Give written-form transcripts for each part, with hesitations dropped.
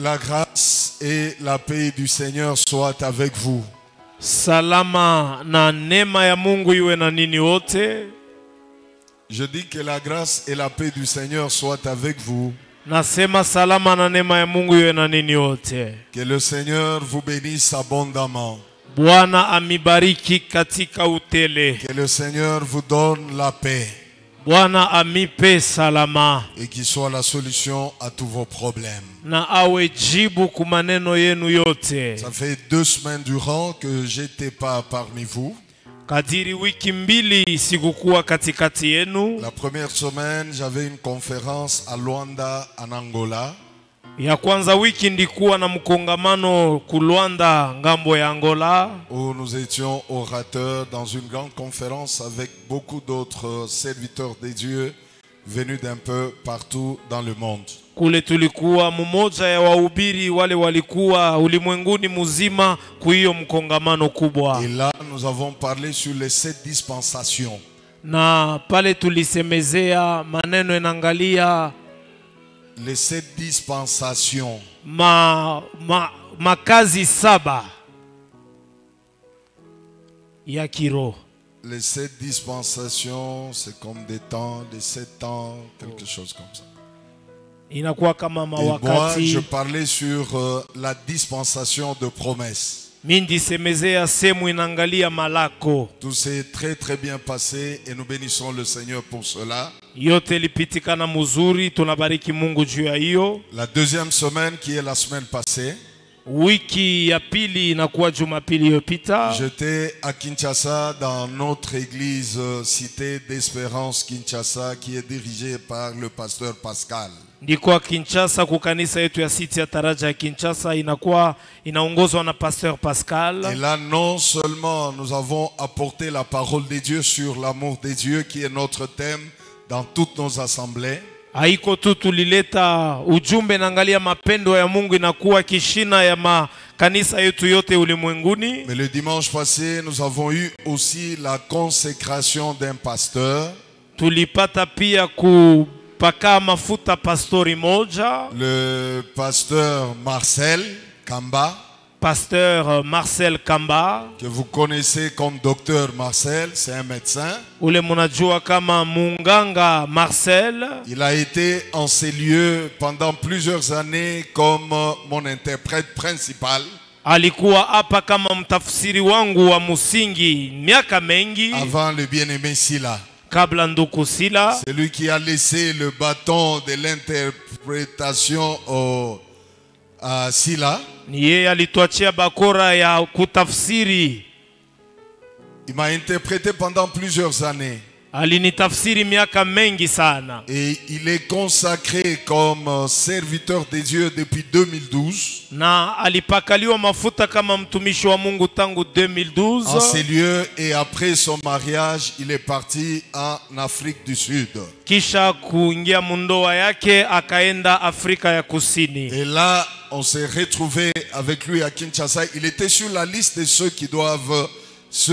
La grâce et la paix du Seigneur soient avec vous. Salama na neema ya Mungu iwe na nini wote. Je dis que la grâce et la paix du Seigneur soient avec vous. Nasema salama na neema ya Mungu iwe na nini wote. Que le Seigneur vous bénisse abondamment. Bwana amibariki katika utele. Que le Seigneur vous donne la paix. Bwana amipe salama. Et qu'il soit la solution à tous vos problèmes. Na awe jibu kumaneno yenu yote. Ça fait 2 semaines durant que j'étais pas parmi vous. Kadiri wiki mbili sikukuwa katikati yenu. La première semaine, j'avais une conférence à Luanda, en Angola. Ya kwanza wiki ndikuwa na mkongamano ku Luanda, ngambo ya Angola. Où nous étions orateurs dans une grande conférence avec beaucoup d'autres serviteurs de Dieu venus d'un peu partout dans le monde. Kule tulikuwa mmoja ya wahubiri wale walikuwa ulimwenguni mzima kwa hiyo mkongamano kubwa. Et là, nous avons parlé sur les 7 dispensations. Na pale tulisemezea maneno yanaangalia les 7 dispensations. Makazi 7 ya kiroho. Les 7 dispensations, c'est comme des temps, des 7 ans, quelque chose comme ça. Inakuwa kama mawakati. Et moi, je parlais sur la dispensation de promesses. Mindi semezea semu inangalia malako. Tout s'est très très bien passé et nous bénissons le Seigneur pour cela. Yote lipitikana muzuri, tunabariki Mungu juu ya hiyo. La deuxième semaine qui est la semaine passée. Wiki ya pili inakuwa Jumapili yopita. J'étais à Kinshasa dans notre église Cité d'Espérance Kinshasa qui est dirigée par le pasteur Pascal. Ndikuwa Kinshasa kukanisa yetu ya City ya Taraja ya Kinshasa inaongozwa na pasteur Pascal. Et là non seulement nous avons apporté la parole de Dieu sur l'amour de Dieu qui est notre thème dans toutes nos assemblées. Haiko tu tulileta ujumbe naangalia mapendo ya Mungu inakuwa kishina ya makanisa yetu yote ulimwenguni. Mais le dimanche passé, nous avons eu aussi la consécration d'un pasteur. Tulipata pia kupaka mafuta pastori moja. Le pasteur Marcel Kamba. Pasteur Marcel Kamba. Que vous connaissez comme docteur Marcel, c'est un médecin. Ule munajua kama munganga Marcel. Il a été en ces lieux pendant plusieurs années comme mon interprète principal. Alikuwa hapa kama mtafsiri wangu wa musingi miaka mengi. Avant le bien-aimé Sila. Kabla nduku Sila. C'est lui qui a laissé le bâton de l'interprétation à Sila. Ni yeye alituachia bakora ya kutafsiri. Il m'a interprété pendant plusieurs années. Alinitafsiri miaka mengi sana. Et il est consacré comme serviteur de Dieu depuis 2012. Na alipakaliwa mafuta kama mtumishi wa Mungu tangu 2012. En ces lieux et après son mariage, il est parti en Afrique du Sud. Kisha kuingia mundoa yake akaenda Afrika ya Kusini. Et là, on s'est retrouvé avec lui à Kinshasa. Il était sur la liste de ceux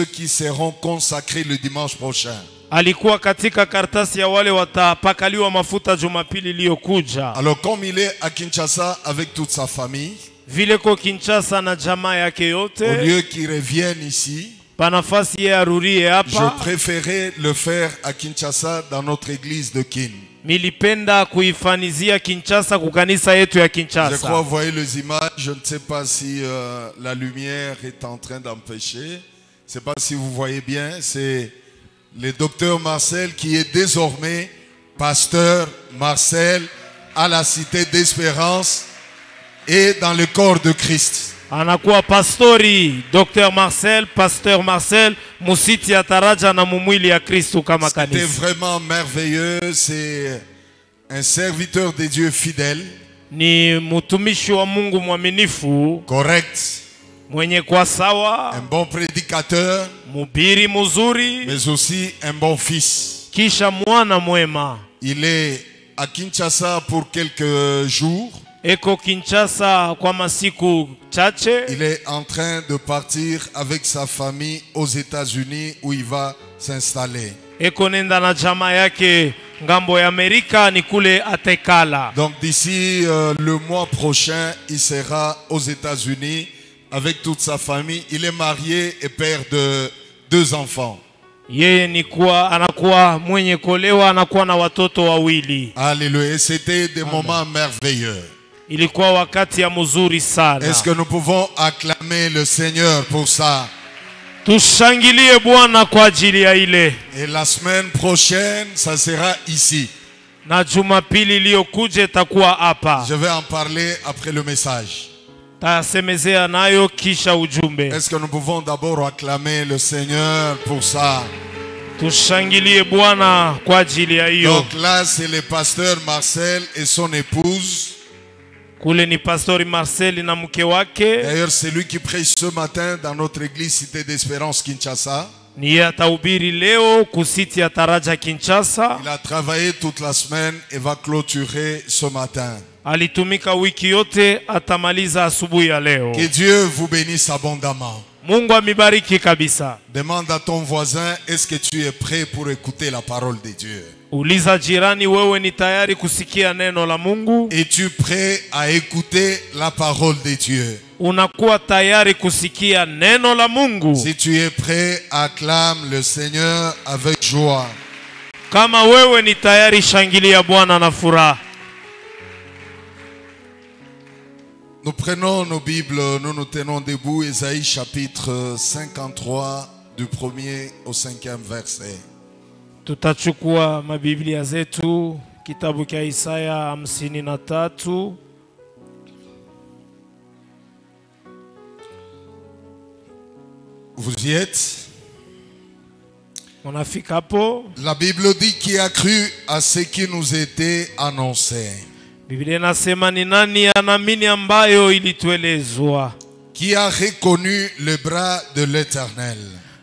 qui seront consacrés le dimanche prochain. Alikuwa katika kartasi ya wale watapakaliwa mafuta Jumapili iliyokuja. Alors comme il est à Kinshasa avec toute sa famille, vile ko Kinshasa na jamaa yake yote, au lieu qu'il revienne ici, panafasi yeye arurie hapa. Je préférais le faire à Kinshasa dans notre église de Kin. Nilipenda kuifanizia Kinshasa kukanisa yetu ya Kinshasa. Je crois vous voyez les images, je ne sais pas si la lumière est en train d'empêcher. Je ne sais pas si vous voyez bien, c'est le docteur Marcel qui est désormais pasteur Marcel à la Cité d'Espérance et dans le corps de Christ. Anakuwa pastori Dr. Marcel, pasteur Marcel, musiti ya Taraja na mumwili ya Kristo kama kanisa. C'était vraiment merveilleux, c'est un serviteur de Dieu fidèle. Ni mtumishi wa Mungu mwaminifu. Correct. Mwenye kwa sawa. Un bon prédicateur. Mubiri muzuri. Mais aussi un bon fils. Kisha mwana mwema. Il est à Kinshasa pour quelques jours. Eko Kinshasa kwa masiku chache. Il est en train de partir avec sa famille aux États-Unis où il va s'installer. Eko nenda na jamaa yake ngambo ya Amerika ni kule atekala. Donc d'ici le mois prochain, il sera aux États-Unis avec toute sa famille. Il est marié et père de 2 enfants. Yeye ni kuwa anakuwa mwenye kolewa, anakuwa na watoto wawili. Alléluia. C'était des moments merveilleux. Ilikuwa wakati ya mzuri sana. Est-ce que nous pouvons acclamer le Seigneur pour ça? Tushangilie Bwana kwa ajili ya ile. Et la semaine prochaine, ça sera ici. Na Jumapili iliyokuja itakuwa hapa. Je vais en parler après le message. Tasemezea nayo kisha ujumbe. Est-ce que nous pouvons d'abord acclamer le Seigneur pour ça? Tushangilie Bwana kwa ajili ya hiyo. Donc là, c'est le pasteur Marcel et son épouse. Kule ni pastori Marcel na mke wake. D'ailleurs, c'est lui qui prêche ce matin dans notre église Cité d'Espérance Kinshasa. Ni atahubiri leo kusiti ya Taraja Kinshasa. Il a travaillé toute la semaine et va clôturer ce matin. Alitumika wiki yote, atamaliza asubuhi ya leo. Que Dieu vous bénisse abondamment. Mungu amibariki kabisa. Demande à ton voisin, est-ce que tu es prêt pour écouter la parole de Dieu? Uliza jirani, wewe ni tayari kusikia neno la Mungu? Es-tu prêt à écouter la parole de Dieu? Unakuwa tayari kusikia neno la Mungu? Si tu es prêt, acclame le Seigneur avec joie. Kama wewe ni tayari, shangilia Bwana na furaha. Nous prenons nos Bibles, nous nous tenons debout. Ésaïe chapitre 53 du 1er au 5e verset. Tutachukua mabiblia zetu, kitabu cha Isaya 53. Vous y êtes? Unafika hapo? La Bible dit qui a cru à ce qui nous était annoncé. Biblia inasema ni nani anaamini ambayo ilituelezwa? Qui a reconnu le bras de l'Éternel.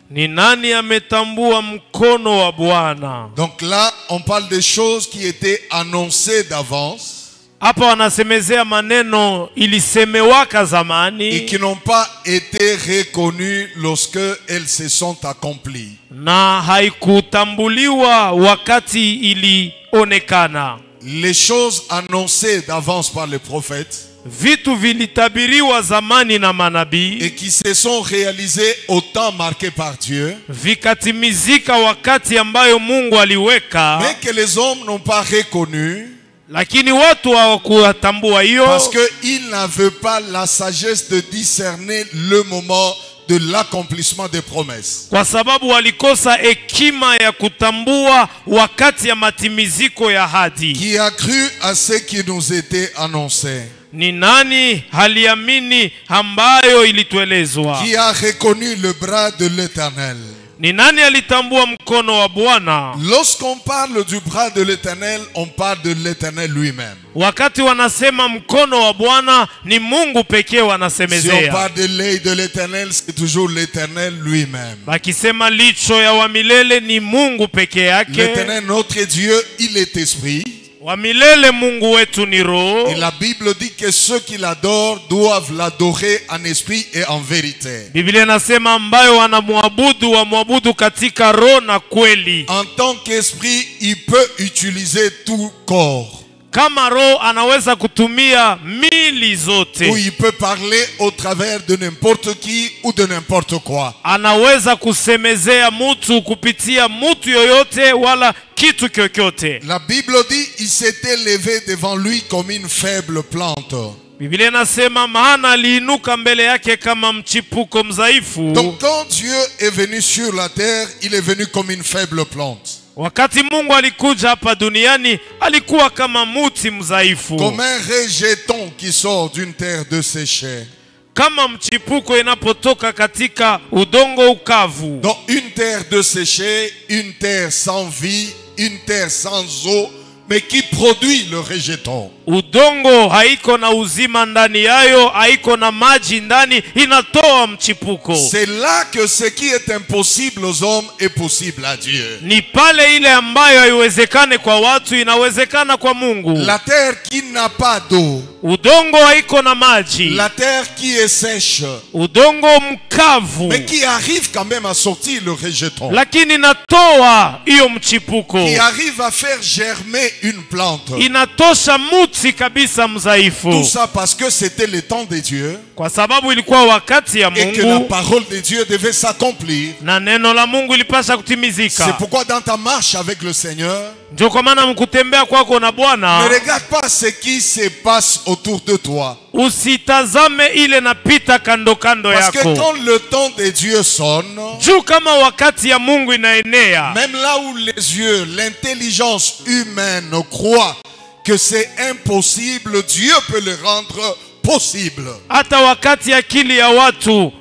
Ni nani ametambua mkono wa Bwana? Donc là, on parle des choses qui étaient annoncées d'avance. Hapa wanasemezea maneno ilisemewaka zamani Et qui n'ont pas été reconnues lorsque elles se sont accomplies. na haikutambuliwa wakati ilionekana. Les choses annoncées d'avance par les prophètes Vitu vilitabiriwa zamani na manabii et qui se sont réalisées au temps marqué par Dieu, vikatimizika wakati ambayo Mungu aliweka, mais que les hommes n'ont pas reconnu lakini watu hawakutambua hiyo parce qu'ils n'avaient pas la sagesse de discerner le moment de l'accomplissement des promesses. kwa sababu walikosa hekima ya kutambua wakati ya matimiziko ya ahadi. Qui a cru à ce qui nous était annoncé? Ni nani haliamini ambayo ilituelezwa? Qui a reconnu le bras de l'Éternel? Ni nani alitambua mkono wa Bwana? Lorsqu'on parle du bras de l'Éternel, on parle de l'Éternel lui-même. Wakati wanasema mkono wa Bwana, ni Mungu pekee Si on wanasemezea. parle de l'œil de l'Éternel, c'est toujours l'Éternel lui-même. Bakisema licho ya wa milele, ni Mungu pekee yake. L'Éternel, notre Dieu, il est esprit. Wa milele Mungu wetu ni roho. Et la Bible dit que ceux qui l'adorent doivent l'adorer en esprit et en vérité. Biblia inasema ambayo wanamwabudu wamwabudu katika roho na kweli. En tant qu'esprit, il peut utiliser tout corps. Kama roho anaweza kutumia mili zote. Ou il peut parler au travers de n'importe qui ou de n'importe quoi. Anaweza kusemezea mutu kupitia mutu yoyote wala kitu kyokyote. La Bible dit il s'était levé devant lui comme une faible plante. Biblia inasema maana aliinuka mbele yake kama mchipuko mzaifu. Donc quand Dieu est venu sur la terre, il est venu comme une faible plante. Wakati Mungu alikuja hapa duniani, alikuwa kama muti mzaifu. Comme un rejeton qui sort d'une terre desséchée. Kama mchipuko inapotoka katika udongo ukavu. Donc une terre desséchée, une terre sans vie, une terre sans eau, mais qui produit le rejeton. Udongo haiko na uzima ndani yayo, haiko na maji ndani, inatoa mchipuko. C'est là que ce qui est impossible aux hommes est possible à Dieu. Ni pale ile ambayo haiwezekane kwa watu inawezekana kwa Mungu. La terre qui n'a pas d'eau, Udongo haiko na maji, la terre qui est sèche, udongo mkavu, mais qui arrive quand même à sortir le rejeton, lakini inatoa hiyo mchipuko, qui arrive à faire germer une plante. inatosha muti kabisa mzaifu. Tout ça parce que c'était le temps de Dieu Kwa sababu ilikuwa wakati ya et que la Mungu parole de Dieu devait s'accomplir. na neno la Mungu ilipasha kutimizika. C'est pourquoi dans ta marche avec le Seigneur, Ndio kwa maana mkutembea kwako na ne Bwana, regarde pas ce qui se passe autour de toi. usitazame ile napita kando kando Parce que yako. quand le temps de Dieu sonne, Juu kama wakati ya Mungu inaenea, même là où les yeux, l'intelligence humaine croit que c'est impossible, Dieu peut le rendre possible. hata wakati akili ya watu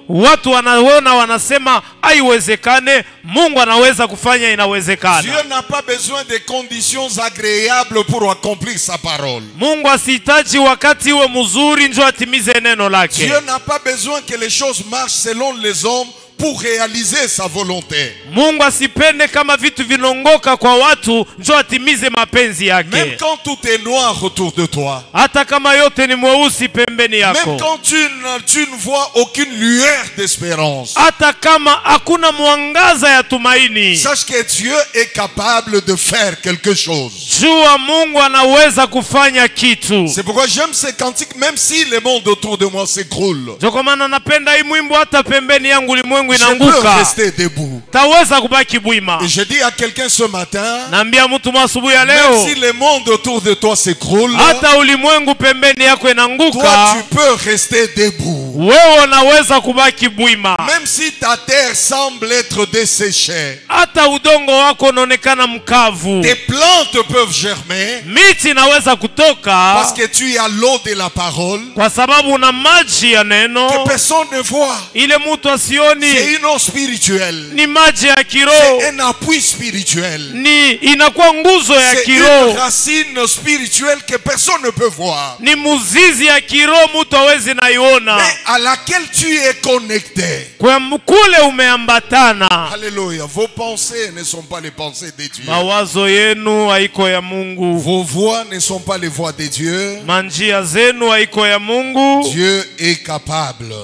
wanaona wanasema haiwezekane, Mungu anaweza kufanya inawezekana. Dieu n'a pas besoin de conditions agréables pour accomplir sa parole. Mungu asihitaji wakati iwe mzuri ndio atimize neno lake. Dieu n'a pas besoin que les choses marchent selon les hommes pour réaliser sa volonté. Mungu asipende kama vitu vinongoka kwa watu ndio atimize mapenzi yake. Même quand tout est noir autour de toi, Hata kama yote ni mweusi pembeni même yako, quand tu ne vois aucune lueur d'espérance, hata kama hakuna mwangaza ya tumaini, sache que Dieu est capable de faire quelque chose. jua Mungu anaweza kufanya kitu. C'est pourquoi j'aime ces cantiques, même si le monde autour de moi s'écroule. Ndio kwa maana napenda hii mwimbo, hata pembeni yangu ulimwengu Je peux inanguka, rester debout. taweza kubaki bwima. Et je dis à quelqu'un ce matin, Naambia mtu asubuhi ya même leo, si le monde autour de toi s'écroule, hata ulimwengu pembeni yako toi inanguka, tu peux rester debout. wewe unaweza kubaki bwima. Même si ta terre semble être desséchée, Hata udongo wako unaonekana mkavu, tes plantes peuvent germer miti inaweza kutoka parce que tu as l'eau de la parole kwa sababu una maji ya que neno. personne ne voit. Ile mtu asioni C'est une eau spirituelle. ni maji ya kiroho, C'est un appui spirituel. ni inakuwa nguzo ya C'est une kiroho, racine spirituelle que personne ne peut voir, ni muzizi ya kiroho mtu hawezi naiona, mais à laquelle tu es connecté. kwa kule umeambatana. Alléluia. Vos pensées ne sont pas les pensées de Dieu. Mawazo yenu haiko ya Mungu, Vos voix ne sont pas les voix de Dieu. manjia zenu haiko ya Mungu. Dieu est capable.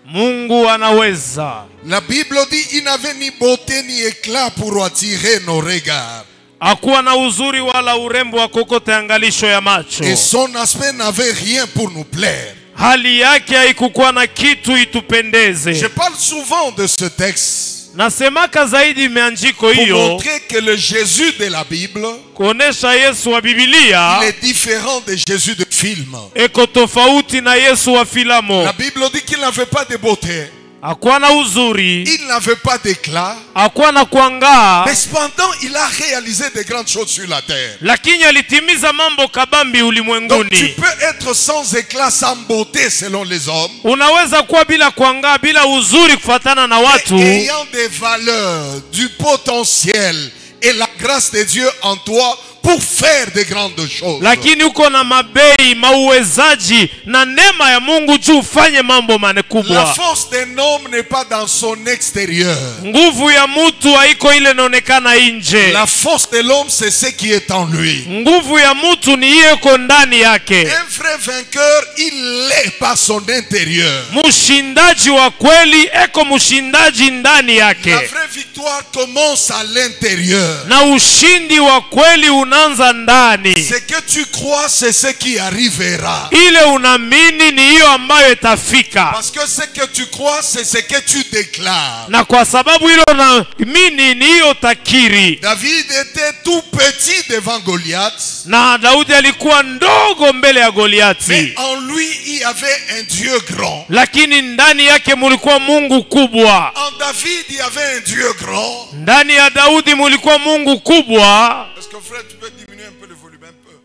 Mungu anaweza. La Bible dit il n'avait ni beauté ni éclat pour attirer nos regards. Hakuwa na uzuri wala urembo wa kokote angalisho ya macho. Et son aspect n'avait rien pour nous plaire. Hali yake haikukuwa na kitu itupendeze. Je parle souvent de ce texte Nasemaka zaidi mianjiko pour hiyo montrer que le Jésus de la Bible, kuonesha Yesu wa Biblia il est différent de Jésus de film. eko tofauti na Yesu wa filamo. La Bible dit qu'il n'avait pas de beauté, Hakuwa na uzuri, il n'avait pas d'éclat, hakuwa na kuangaa, mais cependant il a réalisé de grandes choses sur la terre. lakini alitimiza mambo kabambi Donc tu ulimwenguni. peux être sans éclat, sans beauté selon les hommes, Unaweza kuwa bila kuangaa, bila uzuri kufatana na mais watu, ayant des valeurs, du potentiel et la grâce de Dieu en toi pour faire de grandes choses. lakini uko na mabei, mauwezaji na neema ya Mungu juu ufanye mambo La makubwa. force d'un homme n'est pas dans son extérieur. Nguvu ya mtu haiko ile inaonekana nje. La force de l'homme, c'est ce qui est en lui. Nguvu ya mtu ni hiyo iko ndani yake. Un vrai vainqueur, il l'est par son intérieur. Mshindaji wa kweli eko mshindaji ndani yake, La vraie victoire commence à l'intérieur. na ushindi wa kweli unaanza ndani. Ce que tu crois, c'est ce qui arrivera. Ile unaamini ni hiyo ambayo itafika, Parce que ce que tu crois, c'est ce que tu déclares. na kwa sababu ile unaamini ni hiyo takiri. David était tout petit devant Goliath, Na Daudi alikuwa ndogo mbele ya mais Goliati, en lui, il y avait un Dieu grand. lakini ndani yake mulikuwa Mungu kubwa. En David, il y avait un Dieu grand. Ndani ya Daudi mulikuwa Mungu kubwa. Est-ce que frère, tu peux diminuer un peu le volume un peu?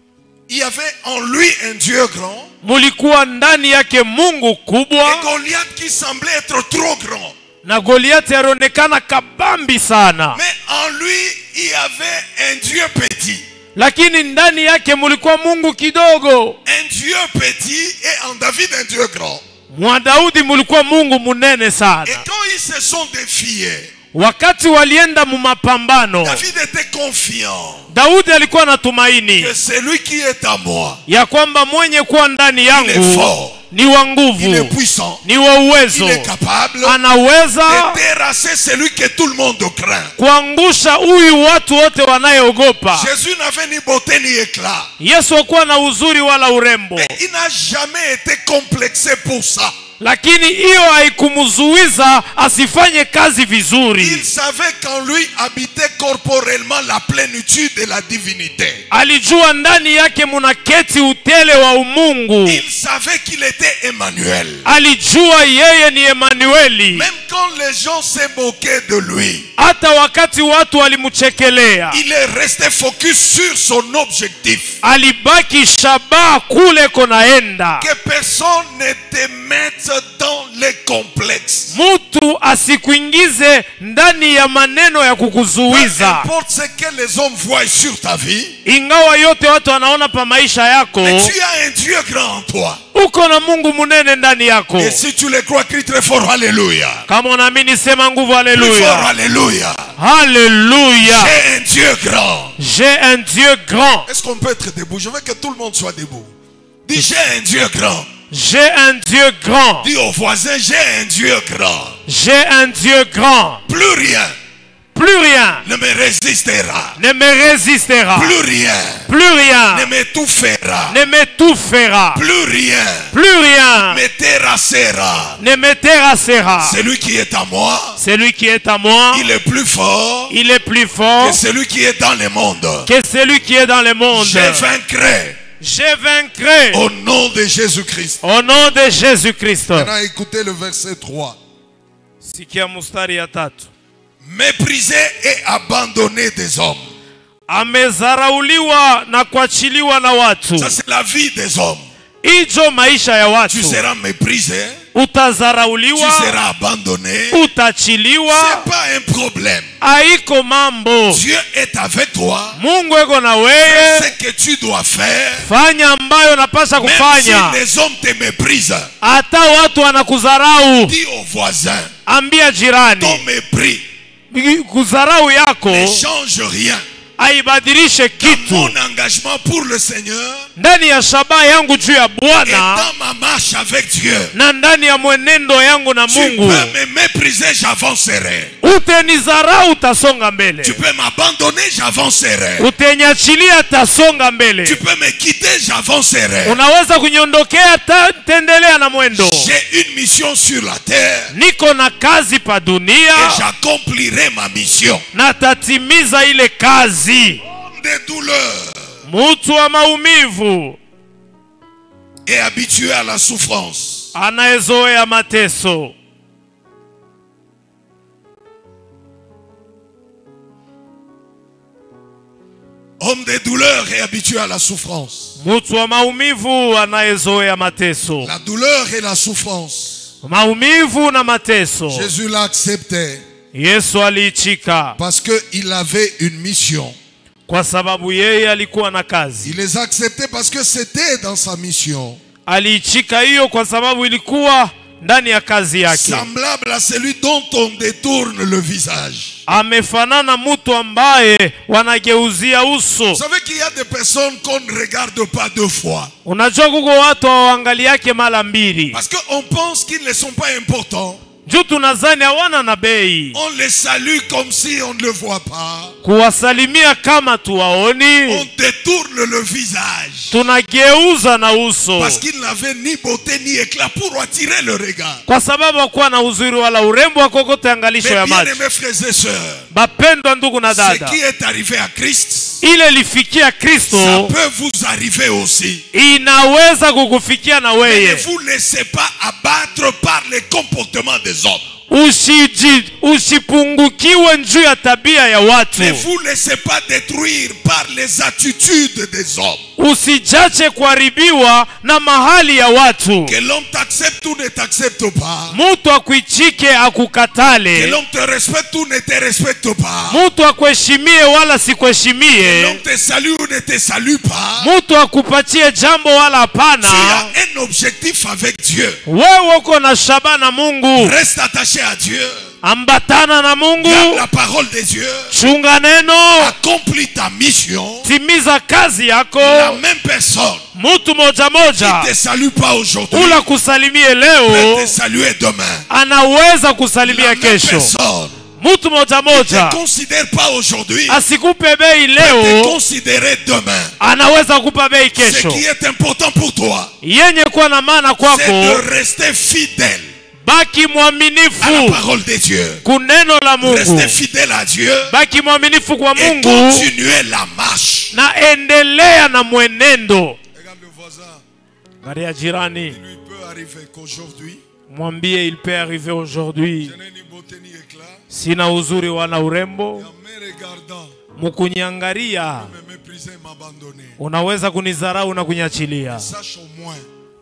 Il y avait en lui un Dieu grand. Mulikuwa ndani yake Mungu kubwa, Et Goliath qui semblait être trop grand. na Goliati alionekana kabambi sana, Mais en lui, il y avait un Dieu petit. lakini ndani yake mulikuwa Mungu kidogo. Un Dieu petit et en David un Dieu grand. Mwa Daudi mulikuwa Mungu munene sana. Et quand ils se sont défiés, Wakati walienda mu mapambano, David était confiant Daudi alikuwa na tumaini que celui qui est à moi, ya kwamba mwenye kuwa ndani il est yangu fort, ni wa il nguvu, est puissant, ni wa il uwezo, est capable anaweza de terrasser celui que tout le monde craint. kuangusha huyu watu wote wanayeogopa. Jésus n'avait ni beauté ni éclat. Yesu hakuwa na uzuri wala urembo, Mais il n'a jamais été complexé pour ça. lakini hiyo haikumzuiza asifanye kazi vizuri. Il savait qu'en lui habitait corporellement la plénitude de la divinité. Alijua ndani yake munaketi utele wa umungu. Il savait qu'il était Emmanuel. Alijua yeye ni Emanueli. Même quand les gens se moquaient de lui, Hata wakati watu walimuchekelea, il est resté focus sur son objectif. alibaki shabaha kule konaenda. Que personne ne te mette dans les complexes. Mutu asikuingize ndani ya maneno ya Peu kukuzuiza. importe ce que les hommes voient sur ta vie, Ingawa yote watu wanaona pa maisha yako, mais tu as un Dieu grand en toi. uko na Mungu munene ndani yako. Et si tu le crois, crie très fort, Alléluia. Kama unaamini sema nguvu Plus fort, haleluya. Alléluia. Haleluya. J'ai un Dieu grand. J'ai un Dieu grand. Est-ce qu'on peut être debout? Je veux que tout le monde soit debout. Dis, j'ai un Dieu grand. J'ai un Dieu grand. Dis au voisin, j'ai un Dieu grand. J'ai un Dieu grand. Plus rien Plus rien ne me résistera. ne me résistera. Plus rien Plus rien ne m'étouffera. ne m'étouffera. Plus rien Plus rien me terrassera. ne me terrassera. Celui qui est à moi, Celui qui est à moi, il est plus fort il est plus fort que celui qui est dans le monde. que celui qui est dans le monde. Je vaincrai Je vaincrai au nom de Jésus-Christ. au nom de Jésus-Christ. Maintenant, écoutez le verset 3. Sikia mustari ya tatu. Méprisé et abandonné des hommes. Amezarauliwa na kuachiliwa na watu. Ça, c'est la vie des hommes. Ijo maisha ya watu. Tu seras méprisé, tu Utazarauliwa, seras abandonné. utachiliwa, C'est pas un problème. haiko mambo. Dieu est avec toi. Mungu eko na Fais wewe, ce que tu dois faire. fanya ambayo napasha Même kufanya. si les hommes te méprisent, Hata watu wanakudharau, dis au voisin, ambia jirani, ton mépris kudharau yako ne change rien. haibadilishe Dans kitu mon engagement pour le Seigneur ndani ya shabaha yangu juu ya et Bwana dans ma marche avec Dieu. na ndani ya mwenendo yangu na Tu Mungu. peux me mépriser, j'avancerai. Utenizarau, utasonga mbele. Tu peux m'abandonner, j'avancerai. Utenyachilia, tasonga mbele. Tu peux me quitter, j'avancerai. Unaweza kunyondokea, tendelea na mwendo. J'ai une mission sur la terre Niko na kazi pa et dunia j'accomplirai ma mission. na tatimiza ile kazi. Homme de douleur Mutu wa maumivu et habitué à la souffrance. anayezoea mateso. Homme de douleur et habitué à la souffrance. Mutu wa maumivu anayezoea mateso. La douleur et la souffrance. Maumivu na mateso. Jésus l'acceptait Yesu aliichika parce qu'il avait une mission. kwa sababu yeye alikuwa na kazi. Il les acceptait parce que c'était dans sa mission. Aliichika hiyo kwa sababu ilikuwa ndani ya kazi yake. Semblable à celui dont on détourne le visage. Amefanana mtu ambaye wanageuzia uso. Vous savez qu'il y a des personnes qu'on ne regarde pas deux fois. Unajua kuko watu hawaangaliake mara mbili. Parce qu'on pense qu'ils ne sont pas importants. Juu tunazani hawana na bei. On les salue comme si on ne le voit pas. Kuwasalimia kama tuwaoni. On détourne le visage. Tunageuza na uso. Parce qu'il n'avait ni beauté ni éclat pour attirer le regard. Kwa sababu hakuwa na uzuri wala urembo wa kokote angalisho ya Mais bien macho. aimés frères et sœurs, Bapendwa ndugu na ce dada, qui est arrivé à Christ, ile lifikia ça Kristo peut vous arriver aussi. inaweza kukufikia na Mais ne weye. vous laissez pas abattre par les comportements des hommes. Usipungukiwe juu ya tabia ya watu. Ne vous laissez pas détruire par les attitudes des hommes. Usijache kuharibiwa na mahali ya watu. Que l'homme t'accepte ou ne t'accepte pas. Mutu akuichike akukatale. Que l'homme te respecte ou ne te respecte pas. Mutu akuheshimie wala sikuheshimie. Que l'homme te salue ou ne te salue pas. Mutu akupatie jambo wala hapana. Tu as un objectif avec Dieu. Wewe uko na shaba na Mungu. Reste attaché à Dieu. Ambatana na Mungu. Garde la parole de Dieu. Chunga neno. Accomplis ta mission. Timiza kazi yako. La même personne mutu moja moja qui te salue pas aujourd'hui ula kusalimie peut leo te saluer demain. anaweza kusalimia La même kesho. personne Mutu moja moja ne considère pas aujourd'hui asikupe bei peut te leo considérer demain. anaweza kupa bei Ce kesho. qui est important pour toi, Yenye kuwa na maana c'est kwako de rester fidèle baki à la mwaminifu parole de Dieu. kuneno la Mungu. Rester fidèle à Dieu Baki mwaminifu kwa et Mungu continuer la marche. na endelea na mwenendo. Regarde le voisin. Maria jirani, Il lui peut arriver qu'aujourd'hui, mwambie il peut arriver aujourd'hui. je n'ai ni beauté ni éclat. Sina uzuri wala urembo, Et en me regardant, mukunyangaria me mépriser et m'abandonner. unaweza kunizarau na kunyachilia. Sache au moins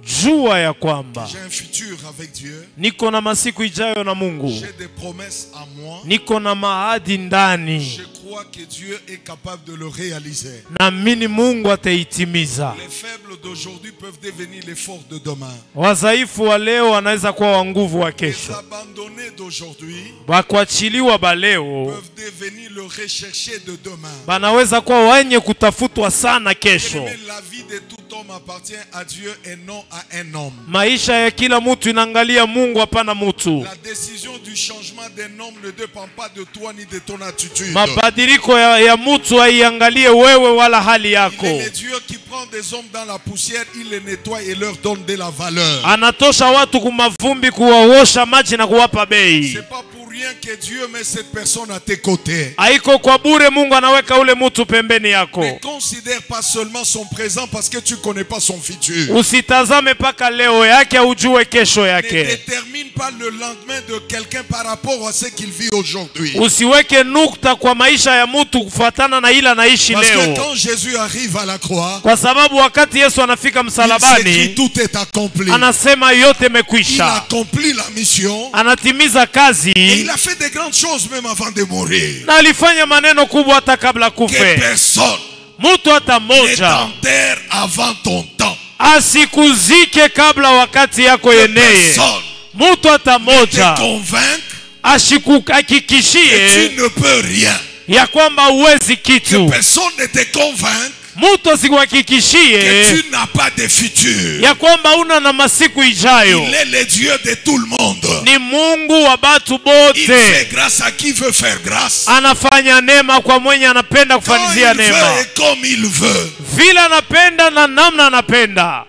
Jua ya kwamba j'ai un futur avec Dieu. niko na masiku ijayo na Mungu, J'ai des promesses à moi. niko na maahadi ndani, Je crois que Dieu est capable de le réaliser. naamini Mungu ataitimiza. Les faibles d'aujourd'hui peuvent devenir les forts de demain. Wazaifu wa leo wanaweza kuwa wa nguvu wa Les kesho, abandonnés d'aujourd'hui bakuachiliwa ba leo peuvent devenir le recherché de demain. banaweza kuwa wenye kutafutwa sana kesho. Mais la vie de tout homme appartient à Dieu et non à un homme. Maisha ya kila mtu inaangalia Mungu, hapana mtu. La décision du changement d'un homme ne dépend pas de toi ni de ton attitude. Mabadiliko ya mtu haiangalie wewe wala hali Il yako. est le Dieu qui prend des hommes dans la poussière, il les nettoie et leur donne de la valeur. Anatosha watu kumavumbi, kuwaosha maji na kuwapa bei. C'est pas pour rien que Dieu met cette personne à tes côtés. Haiko kwa bure Mungu anaweka ule mtu pembeni yako. Ne considère pas seulement son présent parce que tu connais pas son futur. Usitazame paka leo yake ujue kesho Ne yake. détermine pas le lendemain de quelqu'un par rapport à ce qu'il vit aujourd'hui. Usiweke nukta kwa maisha ya mtu kufuatana na ila naishi Parce que leo. quand Jésus arrive à la croix, Kwa sababu wakati Yesu anafika il s'écrit msalabani, tout est accompli. anasema yote Il mekwisha. accomplit la mission Anatimiza et kazi il a fait de grandes choses même avant de mourir. na alifanya maneno kubwa hata kabla Que kufe. personne Mtu hata ne moja t'enterre avant ton temps. asikuzike kabla wakati yako Que yeneye. personne Mtu hata te moja convainque que ashikuhakikishie tu ne peux rien. ya kwamba uwezi Que kitu. personne ne te convainque Mtu que asikuhakikishie tu n'as pas de futur. ya kwamba una na masiku ijayo. Il est le Dieu de tout le monde. Ni Mungu wa batu Il fait bote, grâce à qui veut faire grâce. anafanya neema kwa mwenye anapenda Quand kufanyizia il veut neema, et comme il veut. vile anapenda na namna anapenda.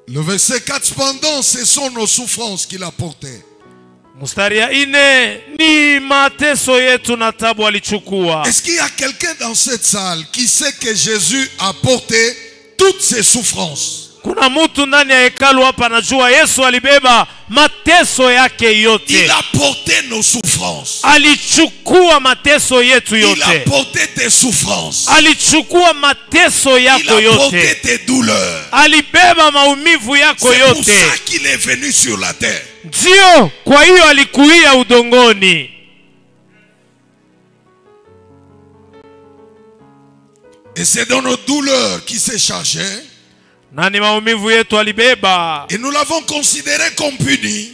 Le verset 4, cependant, ce sont nos souffrances qu'il a portées. Mstari ya ine ni mateso yetu na tabu alichukua. Est-ce qu'il y a quelqu'un dans cette salle qui sait que Jésus a porté toutes ses souffrances? Kuna mtu ndani ya hekalu hapa anajua Yesu alibeba mateso yake yote. Il a porté nos souffrances. Alichukua mateso yetu Il a yote. porté tes souffrances. Alichukua mateso Il yako a porté yote. tes douleurs. Alibeba maumivu yako C'est pour yote. ça qu'il est venu sur la terre. Ndio, kwa hiyo alikuia udongoni. Et c'est dans nos douleurs qu'il s'est chargé. Na ni maumivu yetu alibeba. Et nous l'avons considéré comme puni.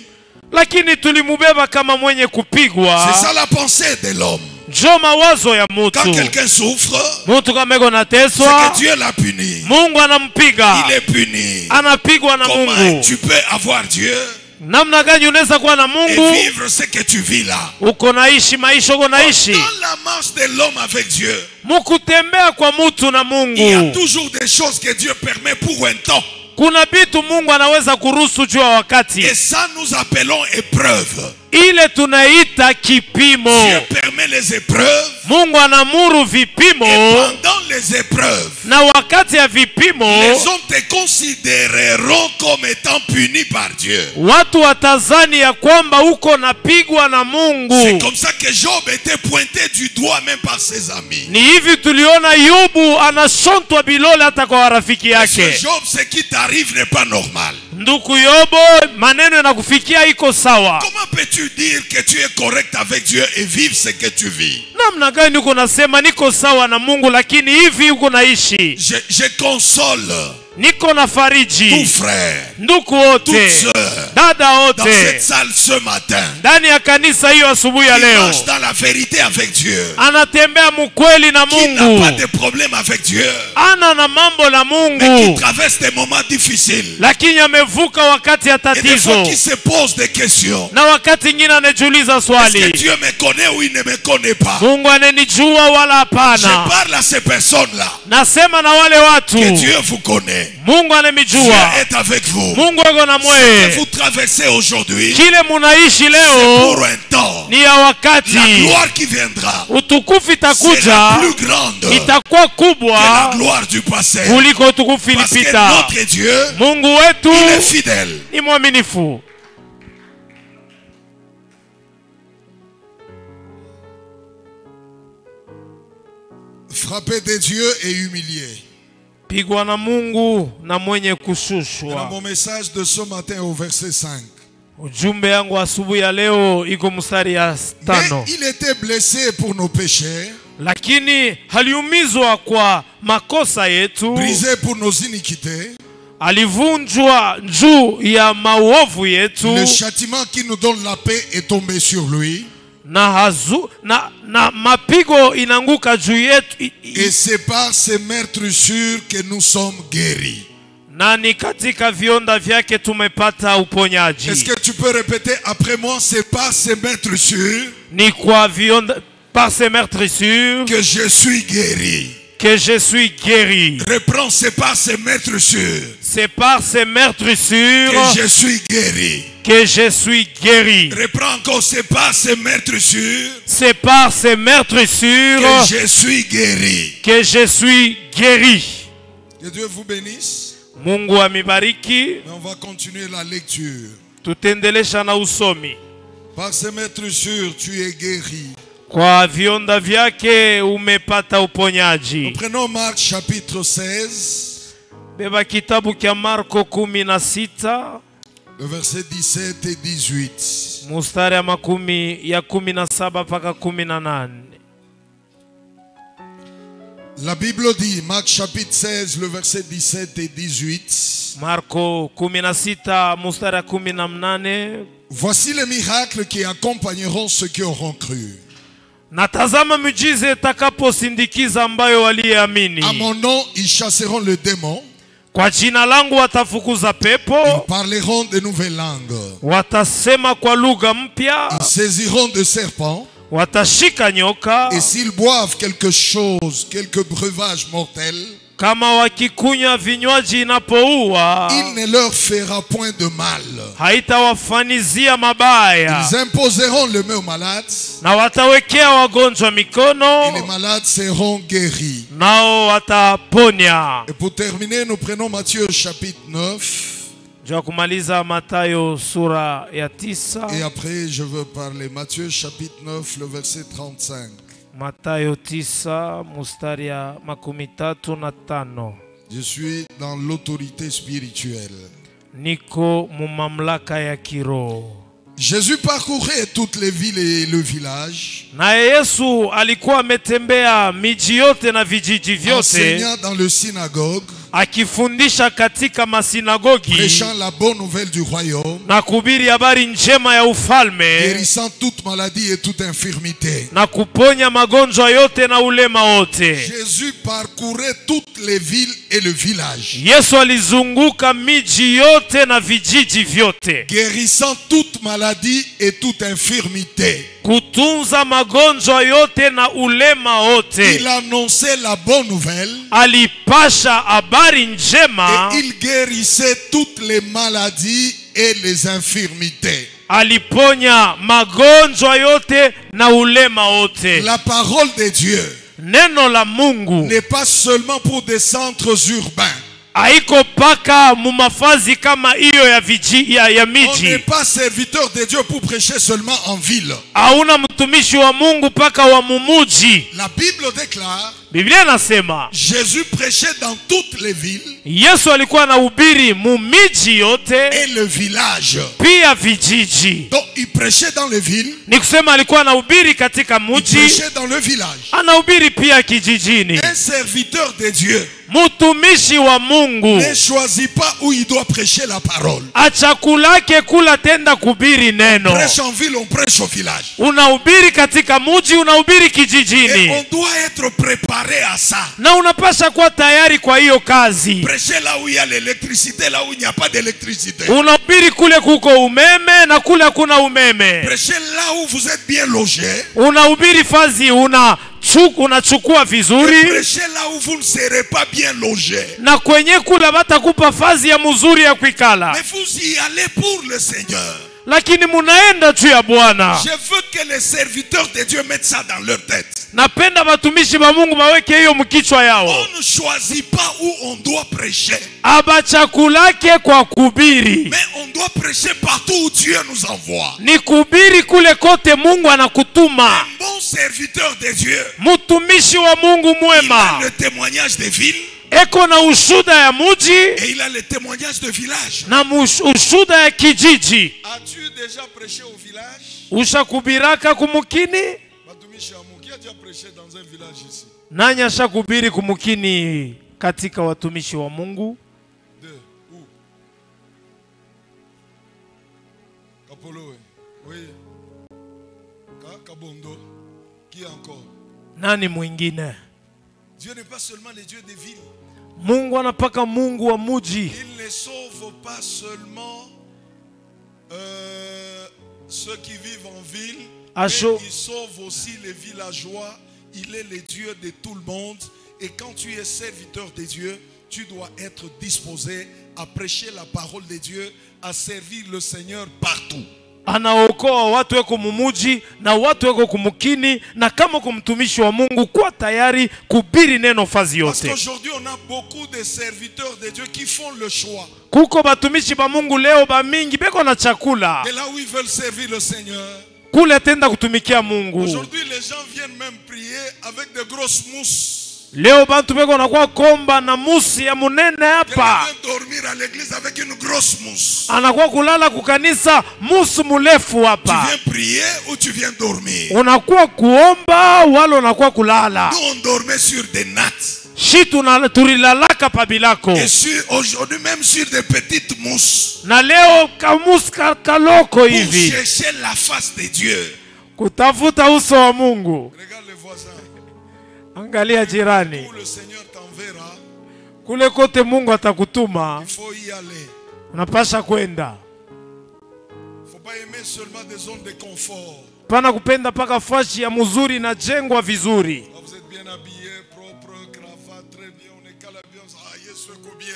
Lakini tulimubeba kama mwenye C'est kupigwa. ça la pensée de l'homme. Njo mawazo ya Quand mutu. quelqu'un souffre, Mutu kama iko c'est nateswa, que Dieu l'a puni. Mungu anampiga. Il est puni. Anapigwa na Comment Mungu. tu peux avoir Dieu Namna gani unaweza kuwa na et Mungu vivre ce que tu vis là? uko naishi maisha uko naishi? Dans la marche de l'homme avec Dieu, Mukutembea kwa mutu na il y a Mungu, toujours des choses que Dieu permet pour un temps. kuna vitu Mungu anaweza kuruhusu juu ya wakati. Et ça nous appelons épreuve. ile tunaita kipimo. Dieu permet les épreuves. Mungu anamuru vipimo, Et pendant les épreuves, na wakati ya vipimo les hommes te considéreront comme étant punis par Dieu. watu watazani ya kwamba uko napigwa na C'est Mungu. comme ça que Job était pointé du doigt même par ses amis. Ni hivi tuliona Yobu anashontwa bilole hata kwa warafiki Parce que yake. Job, ce qui t'arrive n'est pas normal. Ndugu Yobo, maneno yanakufikia iko sawa. Comment peux-tu dire que tu es correct avec Dieu et vivre ce que tu vis? Namna gani uko nasema niko sawa na Mungu lakini hivi uko naishi? Je console Niko na fariji tout frère, ndugu toute wote, sœur, dada dans cette wote salle ce matin. ndani ya kanisa hiyo asubuhi ya Qui leo, marche dans la vérité avec Dieu. anatembea mkweli na Qui n'a Mungu, pas de problème avec Dieu. ana na mambo la Mais qui Mungu, traverse des moments difficiles. lakini amevuka wakati ya Et des fois tatizo, qui se pose des questions. na wakati ingine anajiuliza Est-ce que swali, Dieu me connaît ou il ne me connaît pas? Mungu ananijua wala Je hapana? parle à ces personnes-là. Nasema na wale watu, Que Dieu vous connaît. Mungu Dieu anamijua, est avec vous. Mungu ako na Ce que mwe. vous traversez aujourd'hui, Kile munaishi c'est leo pour un temps. ni ya La wakati, gloire qui viendra utukufu sera itakuja, plus grande que itakuwa la kubwa gloire du passé. kuliko utukufu Parce que ilipita. notre Dieu, Mungu wetu il est fidèle. ni mwaminifu. Frappé de Dieu et humilié. Pigwa na Mungu na mwenye Dans kushushwa. mon message de ce matin au verset 5. Ujumbe yangu asubuhi ya leo iko mstari ya Mais 5. il était blessé pour nos péchés, Lakini aliumizwa kwa makosa yetu, brisé pour nos iniquités. alivunjwa juu ya maovu yetu, Le châtiment qui nous donne la paix est tombé sur lui. na mapigo inanguka juu yetu, Et c'est par ces meurtrissures que nous sommes guéris. na ni katika vionda vyake tumepata uponyaji. Est-ce que tu peux répéter après moi? C'est par ces meurtrissures Ni kwa vionda, par ces meurtrissures que je suis guéri. que je suis guéri. Reprends, c'est par ces meurtrissures C'est par ces meurtrissures que je suis guéri. que je suis guéri. Reprends encore, c'est par ces meurtrissures C'est par ces meurtrissures que je suis guéri. que je suis guéri. Que Dieu vous bénisse. Mungu amibariki. Mais on va continuer la lecture. Tutendelesha na usomi. Par ces meurtrissures, tu es guéri. Kwa vionda vyake umepata uponyaji. Nous prenons Marc chapitre 16, Beba kitabu kia Marko 16 le verset 17 et 18. mustari ya 17 mpaka 18. La Bible dit, Marc chapitre 16, le verset 17 et 18. Marko 16 mustari ya 18. Voici les miracles qui accompagneront ceux qui auront cru. Natazama miujiza itakaposindikiza ambayo waliamini. À mon nom, ils chasseront le démon. Kwa jina langu watafukuza Ils pepo, parleront de nouvelles langues. watasema kwa lugha mpya, Ils saisiront de serpents. watashika nyoka, Et s'ils boivent quelque chose, quelque breuvage mortel, kama wakikunywa vinywaji inapouwa, il ne leur fera point de mal. haitawafanizia mabaya, Ils imposeront le main aux malades. na watawekea wagonjwa Et les mikono, malades seront guéris. nao wataponya. Et pour terminer, nous prenons Matthieu chapitre 9. Jua kumaliza Mathayo sura ya 9. Et après, je veux parler. Matthieu chapitre 9, le verset 35. Mathayo 9 mustari ya 35. Je suis dans l'autorité spirituelle. Niko mumamlaka ya kiroho. Jésus parcourait toutes les villes et le village, Naye Yesu alikuwa ametembea miji yote na vijiji vyote, enseignant dans le synagogue, akifundisha katika masinagogi prêchant la bonne nouvelle du royaume, na kuhubiri habari njema ya ufalme, guérissant toute maladie et toute infirmité. na kuponya magonjwa yote na ulema wote. Jésus parcourait toutes les villes et le village, Yesu alizunguka miji yote na vijiji vyote, guérissant toute maladie et toute infirmité. kutunza magonjwa yote na ulema wote. Il annonçait la bonne nouvelle Alipasha habari njema, et il guérissait toutes les maladies et les infirmités. aliponya magonjwa yote na ulema wote. La parole de Dieu Neno la Mungu n'est pas seulement pour des centres urbains. haiko paka mumafazi kama hiyo ya On miji. n'est pas serviteur de Dieu pour prêcher seulement en ville. Hauna mtumishi wa Mungu paka wa mumuji. La Bible déclare, Biblia nasema Jésus prêchait dans toutes les villes Yesu alikuwa anahubiri mumiji yote et le village. pia vijiji. Donc il prêchait dans les villes, Ni kusema alikuwa anahubiri katika il muji, prêchait dans le village. anahubiri pia kijijini. Un serviteur de Dieu Mtumishi wa Mungu ne choisit pas où il doit prêcher la parole. achakulake kula tenda kubiri neno. Prêche en ville, on prêche au village. Unahubiri katika muji, unahubiri Et kijijini. on doit être préparé à ça. Na unapasha kuwa tayari kwa hiyo kazi. Prêcher là où il y a l'électricité, là où il n'y a pas d'électricité. Unahubiri kule kuko umeme na kule hakuna umeme. Prêcher là où vous êtes bien logé. Unahubiri fazi unachukua vizuri, Prêchez là où vous ne serez pas bien logé. na kwenye kula batakupa fazi ya mzuri ya kuikala. Mais vous y allez pour le Seigneur. Lakini munaenda juu ya Bwana. Je veux que les serviteurs de Dieu mettent ça dans leur tête. Napenda watumishi wa Mungu waweke hiyo mkichwa yao. On ne choisit pas où on doit prêcher. Abachakulake kwa kubiri. Mais on doit prêcher partout où Dieu nous envoie. Ni kubiri kule kote Mungu anakutuma. Un bon serviteur de Dieu, Mtumishi wa Mungu il a mwema le témoignage des villes eko na ushuda ya muji et il a le témoignage de village. na ushuda ya kijiji. As-tu déjà prêché au village? Ushakubiraka kumukini? Batumishi Amu, qui a déjà prêché dans un village ici? Nani ashakubiri kumukini katika watumishi wa Mungu? Deux. Où? Kapolo, oui. Kabondo. Qui encore? Nani mwingine? Dieu n'est pas seulement le Dieu des villes. Mungu anapaka Mungu wa muji. Il ne sauve pas seulement ceux qui vivent en ville, mais il sauve aussi les villageois. Il est le Dieu de tout le monde. Et quand tu es serviteur de Dieu, tu dois être disposé à prêcher la parole de Dieu, à servir le Seigneur partout. Anaokoa watu weko mumuji na watu weko kumukini, na kama kumtumishi wa Mungu kuwa tayari kubiri neno fazi Parce yote. qu'aujourd'hui on a beaucoup de serviteurs de Dieu qui font le choix. Kuko batumishi ba Mungu leo ba mingi beko na chakula. Et là où ils veulent servir le Seigneur, Kule tenda kutumikia Mungu. aujourd'hui les gens viennent même prier avec de grosses mousses. Leo bantu beko nakuwa komba na musi ya munene hapa. Quelqu'un vient dormir à l'église avec une grosse mousse. Anakuwa kulala kukanisa musu mulefu Tu hapa. viens prier ou tu viens dormir? Unakuwa kuomba wala unakuwa kulala. Nous on dormait sur des nattes. Shi tulilalaka pabilako. Et aujourd'hui même sur des petites mousses. Na leo kamusi kaloko Pour hivi. chercher la face de Dieu. Kutafuta uso wa Mungu. Regarde les voisins. Angalia jirani. Où le Seigneur t'enverra, Kule kote Mungu atakutuma, il faut y aller. unapasha kwenda. Il ne faut pas aimer seulement des zones de confort. Pana kupenda paka fashi ya mzuri na jengwa vizuri. Quand vous êtes bien habillé, propre, cravate, très bien, on est calé bien, ah, Yesu est bien.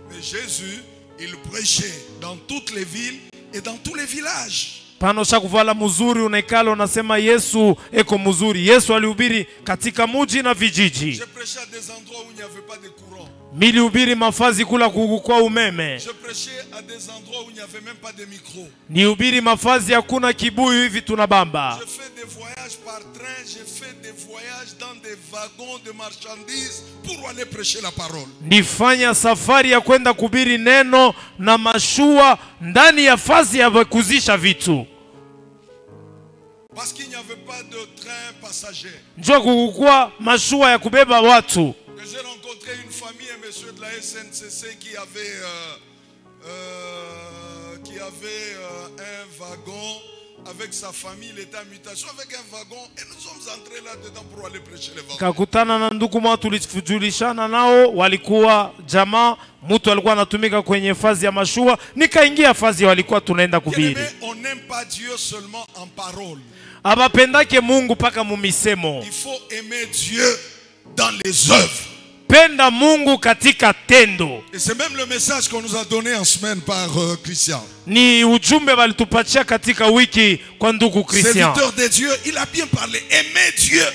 Mais Jésus, il prêchait dans toutes les villes et dans tous les villages. Pana ushakuvala mzuri unaikala unasema Yesu eko mzuri. Yesu alihubiri katika muji na vijiji. Je prêchais à des endroits où il n'y avait pas de courant. Milihubiri mafazi kula kukukua umeme. Je prêchais à des endroits où il n'y avait même pas de micro. Nihubiri mafazi hakuna kibuyu hivi tunabamba. Je fais des voyages par train, je fais des voyages dans des wagons de marchandises pour aller prêcher la parole. Nifanya safari ya kwenda kubiri neno na mashua ndani ya fazi ya kuzisha vitu. Parce qu'il n'y avait pas de train passager. Njoo kukukua mashua ya kubeba watu. J'ai rencontré une famille, un monsieur de la SNCC qui avait un wagon avec sa famille. Il était en mutation avec un wagon et nous sommes entrés là-dedans pour aller prêcher les wagons. Kakutana na ndugu mwa tulijulishana nao, walikuwa jamaa, mtu alikuwa anatumika kwenye fazi ya mashua, nikaingia fazi walikuwa tunaenda kubiri. On n'aime pas Dieu seulement en parole. Abapendake Mungu paka mumisemo. Il faut aimer Dieu dans les œuvres. kumpenda Mungu katika tendo. Et c'est même le message qu'on nous a donné en semaine par Christian. Ni ujumbe walitupatia katika wiki kwa ndugu Christian. Serviteur de Dieu, il a bien parlé. Aimer Dieu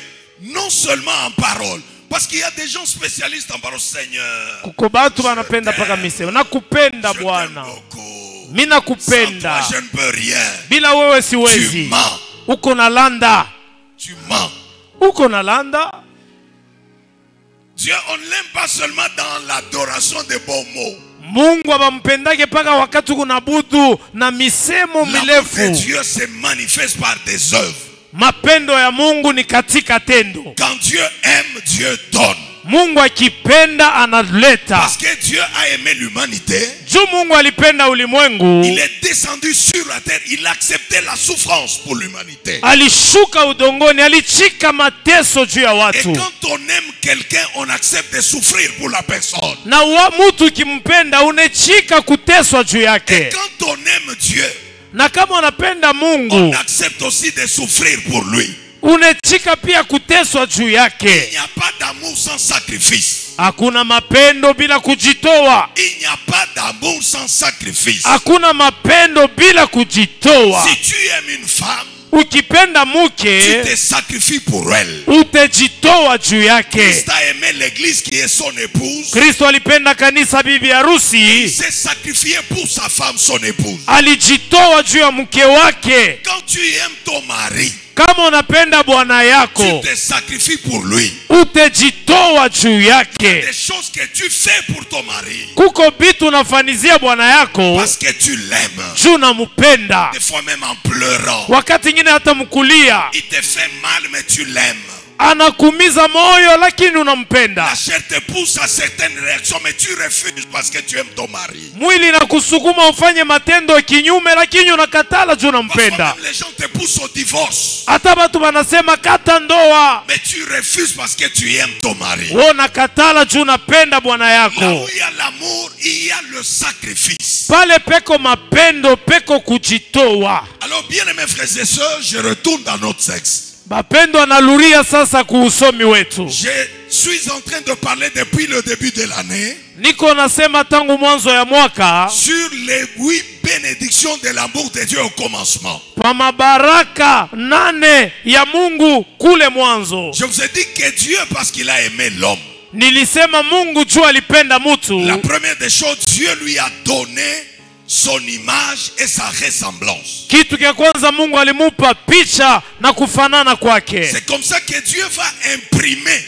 non seulement en parole. Parce qu'il y a des gens spécialistes en parole. Seigneur, kuko batu wanapenda paka misemo. Nakupenda Bwana. Mimi nakupenda. Je ne peux rien. Bila wewe siwezi. Uko na landa. Tu mens. Uko na landa. Dieu, on ne l'aime pas seulement dans l'adoration des beaux mots. Mungu abampendake paka wakati kunabudu na misemo mirefu. L'amour de Dieu se manifeste par des œuvres. Mapendo ya Mungu ni katika tendo. Quand Dieu aime, Dieu donne. Mungu akipenda analeta. Parce que Dieu a aimé l'humanité. Juu Mungu alipenda ulimwengu. Il est descendu sur la terre. Il a accepté la souffrance pour l'humanité. Alishuka udongoni, alichika mateso juu ya watu. Et quand on aime quelqu'un, on accepte de souffrir pour la personne. Na mtu kimpenda unechika kuteswa juu yake. Et quand on aime Dieu, na kama unapenda Mungu, on accepte aussi de souffrir pour lui. Unechika pia kuteswa juu yake. Il n'y a pas d'amour sans sacrifice. Hakuna mapendo bila kujitoa. Il n'y a pas d'amour sans sacrifice. Hakuna mapendo bila kujitoa. Si tu aimes une femme, ukipenda mke, tu te sacrifies pour elle. Utajitoa juu yake. Christ a aimé l'église qui est son épouse. Kristo alipenda kanisa bibi harusi. Il s'est sacrifié pour sa femme, son épouse. Alijitoa juu ya mke wake. Quand tu aimes ton mari, kama unapenda bwana yako, tu te sacrifies pour lui. Utajitoa juu yake. Des choses que tu fais pour ton mari. Kuko bitu unafanizia bwana yako parce que tu l'aimes. Juu unampenda. Des fois même en pleurant. Wakati ngine hata mkulia. Il te fait mal mais tu l'aimes. Anakumiza moyo lakini unampenda. La chair te pousse à certaines réactions mais tu refuses parce que tu aimes ton mari. Mwili inakusukuma ufanye matendo kinyume lakini unakatala juu unampenda. Les gens te poussent au divorce. Hata watu wanasema kata ndoa. Mais tu refuses parce que tu aimes ton mari. Wewe unakatala juu unapenda bwana yako. Là où il y a l'amour, il y a le sacrifice. Pale peko mapendo, peko kujitoa. Alors bien aimés frères et sœurs, je retourne dans notre texte. Mapendo analuria sasa kuusomi wetu. Je suis en train de parler depuis le début de l'année. Niko nasema tangu mwanzo ya mwaka. Sur les 8 bénédictions de l'amour de Dieu au commencement. Pa mabaraka 8 ya Mungu kule mwanzo. Je vous ai dit que Dieu, parce qu'il a aimé l'homme. Nilisema Mungu juu alipenda mtu. La première des choses, Dieu lui a donné son image et sa ressemblance. Kitu kia kwanza Mungu alimupa picha na kufanana kwake. C'est comme ça que Dieu va imprimer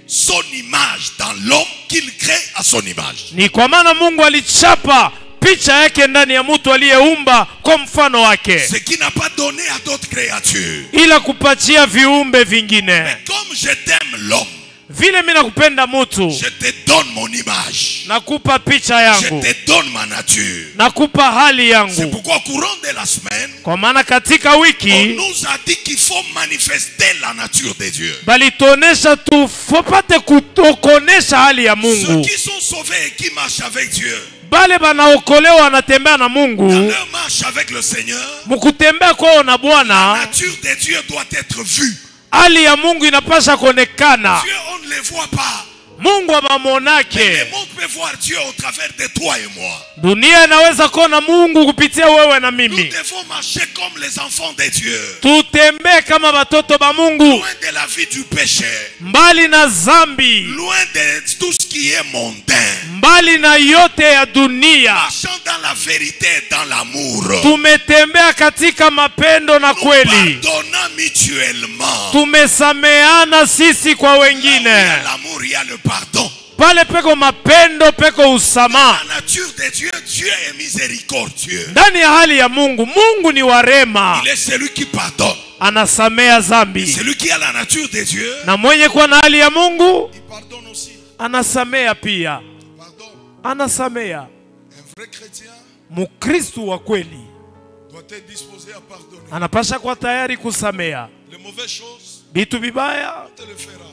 son image dans l'homme qu'il crée à son image. Ni kwa maana Mungu alichapa picha yake ndani ya mtu aliyeumba kwa mfano wake. Ce qui n'a pas donné à d'autres créatures. Ila kupatia viumbe vingine. Mais comme je t'aime l'homme, vile mimi nakupenda mtu, je te donne mon image. Nakupa picha yangu. Je te donne ma nature. Nakupa hali yangu. C'est pourquoi au courant de la semaine, kwa maana katika wiki, on nous a dit qu'il faut manifester la nature de Dieu. Bali tuonesha tupate kutokonesha hali ya Mungu. Ceux qui sont sauvés et qui marchent avec Dieu. Bale banaokolewa wanatembea na Mungu. Dans leur marche avec le Seigneur, mukutembea kwao na Bwana, la nature de Dieu doit être vue. Hali ya Mungu inapasha kuonekana. Dieu, on ne le voit pas. Mungu abamonake. Mais le monde peut voir Dieu au travers de toi et moi. Dunia inaweza kuona Mungu kupitia wewe na mimi. Nous devons marcher comme les enfants de Dieu. Tutembee kama watoto ba Mungu. Loin de la vie du péché. Mbali na zambi. Loin de tout ce qui est mondain. Mbali na yote ya dunia. Marchant dans la vérité et dans l'amour. Tumetembea katika mapendo na kweli. Nous pardonnons mutuellement. Tumesameana sisi kwa wengine. Là où il y a l'amour, il y a le pardon. Pale peko mapendo, peko usama. La nature de Dieu, Dieu est miséricordieux. Ndani ya hali ya Mungu, Mungu ni warema. Il est celui qui pardonne. Anasamea zambi. Celui qui a la nature de Dieu. Na mwenye kuwa na hali ya Mungu, il pardonne aussi. Anasamea pia. Pardon. Anasamea. Un vrai chrétien, Mukristo wa kweli, doit être disposé à pardonner. anapasha kuwa tayari kusamea. Les mauvaises choses, Bitu bibaya, on te le fera.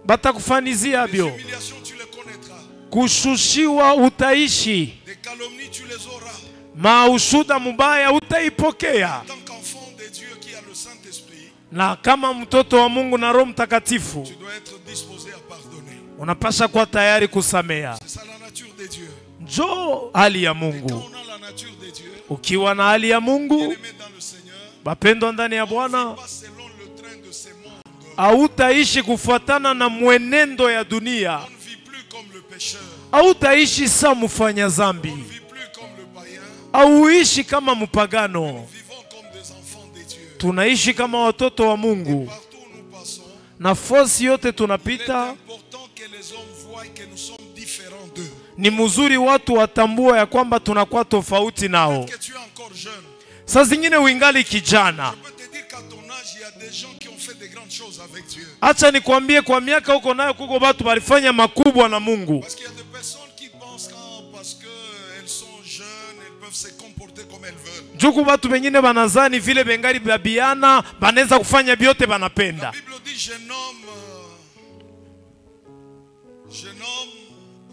batakufanizia Les bio. humiliations, tu les connaîtras. Kushushiwa utaishi. Des calomnies, tu les auras. Maushuda mubaya utaipokea. En tant qu'enfant de Dieu qui a le Saint-Esprit, Na kama mtoto wa Mungu na Roho Mtakatifu, tu dois être disposé à pardonner. unapasha kuwa tayari kusamea. C'est ça la nature de Dieu. Njoo hali ya Quand Mungu. on a la nature de Dieu, Ukiwa na hali ya Mungu, bien-aimé dans le Seigneur, bapendwa ndani ya on Bwana, ne vit pas selon le train de ce monde. hautaishi kufuatana na mwenendo ya dunia. On ne vit plus comme le pécheur. Hautaishi sa mfanya zambi. On ne vit plus comme le païen. Hauishi kama mpagano. Nous vivons comme des enfants de Dieu. Tunaishi kama watoto wa Mungu. Partout où nous passons, Nafasi yote il est tunapita, important que les hommes voient que nous sommes différents d'eux. ni mzuri watu watambua ya kwamba tunakuwa tofauti nao. Que tu es encore jeune. Saa zingine uingali kijana. Je peux te dire qu'à ton âge, il y a des gens qui ont fait de grandes choses avec Dieu. Acha nikwambie, kwa miaka huko nayo kuko watu walifanya makubwa na Mungu. Parce qu'il y a des personnes qui pensent que parce qu'elles sont jeunes, elles peuvent se comporter comme elles veulent. Juku watu wengine banazani vile bengali babiana banaweza kufanya vyote La banapenda. Bible dit, jeune homme,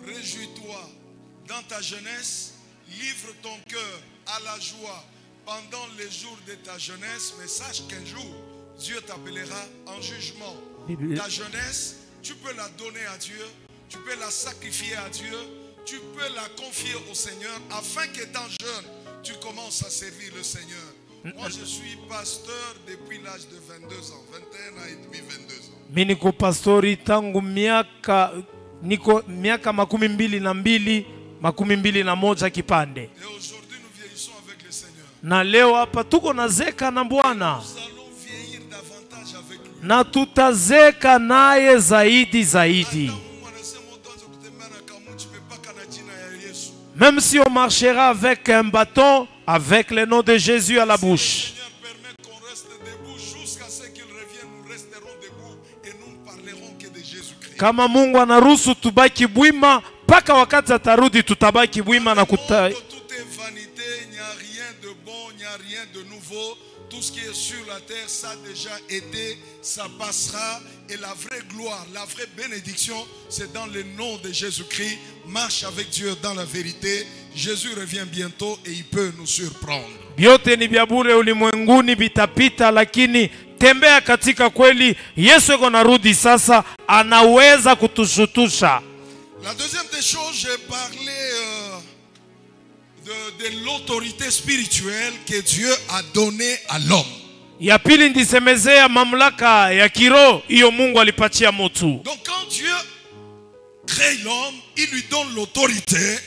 réjouis-toi dans ta jeunesse, livre ton cœur à la joie pendant les jours de ta jeunesse, mais sache qu'un jour, Dieu t'appellera en jugement. Ta jeunesse, tu peux la donner à Dieu, tu peux la sacrifier à Dieu, tu peux la confier au Seigneur, afin qu'étant jeune, tu commences à servir le Seigneur. Moi, je suis pasteur depuis l'âge de 22 ans, 21 ans et demi, 22 ans. Mimi niko pastori tangu miaka 22, 21 kipande. Et aujourd'hui, nous vieillissons avec le Seigneur. Na leo hapa tuko nazeka na Bwana. Nous allons vieillir davantage avec lui. Na tutazeka naye zaidi. Même si on marchera avec un bâton, avec le nom de Jésus à la bouche. Seigneur permet qu'on reste debout jusqu'à ce qu'il revienne. Nous resterons debout et nous ne parlerons que de Jésus-Christ. Kama Mungu anaruhusu tubaki bwima, mpaka wakati atarudi tutabaki bwima na Tout est vanité, il n'y a rien de bon, il n'y a rien de nouveau. Tout ce qui est sur la terre, ça a déjà été, ça passera. Et la vraie gloire, la vraie bénédiction, c'est dans le nom de Jésus-Christ. Marche avec Dieu dans la vérité. Jésus revient bientôt et il peut nous surprendre. Vyote ni vya bure ulimwenguni, vitapita, lakini tembea katika kweli. Yesu yuko narudi sasa, anaweza kutushutusha. La deuxième des choses, j'ai parlé de l'autorité spirituelle que Dieu a donnée à l'homme. Ya pili ndisemezea mamlaka ya kiroho hiyo Mungu alipatia mtu. Donc quand Dieu crée l'homme, il lui donne l'autorité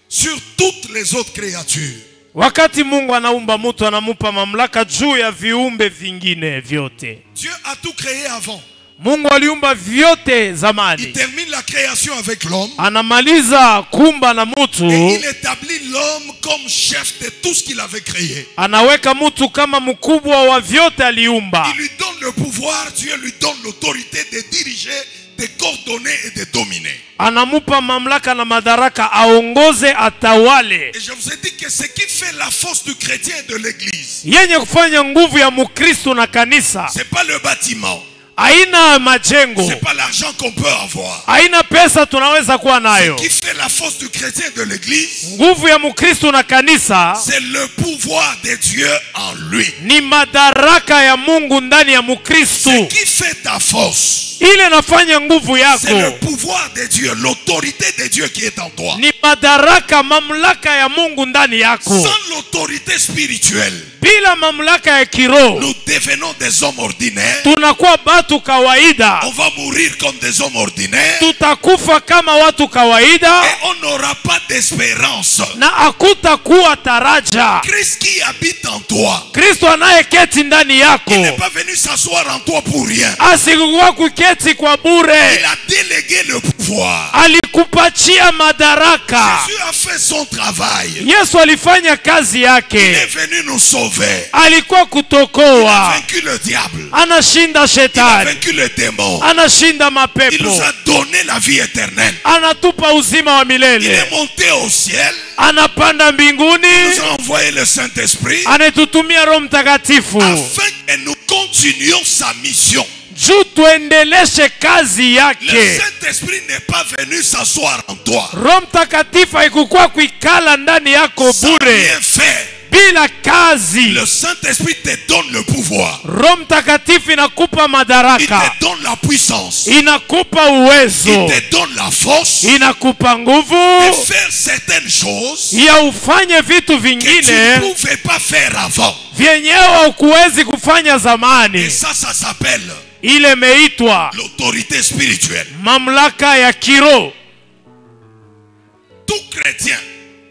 sur toutes les autres créatures. Wakati Mungu anaumba mtu anamupa mamlaka juu ya viumbe vingine vyote. Dieu a tout créé avant. Mungu aliumba vyote Il zamani. termine la création avec l'homme. Anamaliza kumba na mtu. Et il établit l'homme comme chef de tout ce qu'il avait créé. Anaweka mtu kama mkubwa wa vyote aliumba. Il lui donne le pouvoir, Dieu lui donne l'autorité de diriger, de coordonner et de dominer. Anamupa mamlaka na madaraka aongoze, atawale. Et je vous ai dit que ce qui fait la force du chrétien et de l'église, Yenye kufanya nguvu ya Mkristo na kanisa c'est pas le bâtiment, haina majengo, c'est pas l'argent qu'on peut avoir. haina pesa tunaweza kuwa Ce nayo. qui fait la force du chrétien et de l'église, Nguvu ya Mkristo na kanisa c'est le pouvoir de Dieu en lui. ni madaraka ya Mungu ndani ya Mkristo. Ce qui fait ta force, Ile nafanya nguvu c'est le yako pouvoir de Dieu, l'autorité de Dieu qui est en toi. ni madaraka, mamlaka ya Mungu ndani yako. Sans l'autorité spirituelle, Bila mamlaka ya kiroho nous devenons des hommes ordinaires. tunakuwa batu kawaida, On va mourir comme des hommes ordinaires. tutakufa kama watu kawaida Et on n'aura pas d'espérance. na hakutakuwa taraja. Christ qui habite en toi, Kristo anayeketi ndani il yako n'est pas venu s'asseoir en toi pour rien. asikuwa kuketi kwa bure, Il a délégué le pouvoir. alikupatia madaraka. Jésus a fait son travail. Yesu alifanya kazi Il est yake, venu nous sauver. alikuwa Il a kutokoa, vaincu le diable. anashinda Il a shetani, vaincu le démon. anashinda Il nous mapepo, a donné la vie éternelle. anatupa uzima wa Il est milele, monté au ciel. anapanda Il mbinguni, nous a envoyé le Saint-Esprit anetutumia Roho Mtakatifu afin que nous continuions sa mission. juu tuendeleshe kazi Le yake. Saint-Esprit n'est pas venu s'asseoir en toi Roho Mtakatifu haikukuwa kuikala ndani yako sans bure rien faire. bila kazi. Le Saint-Esprit te donne le pouvoir. Roho Mtakatifu inakupa Il madaraka, te donne la puissance. inakupa uwezo, Il te donne la force inakupa de nguvu faire certaines choses ya ufanye vitu que tu ne vingine pouvais pas faire avant. vyenyewe ukuwezi kufanya Et zamani. ça s'appelle Ile imeitwa l'autorité spirituelle. mamlaka ya kiroho. Tout chrétien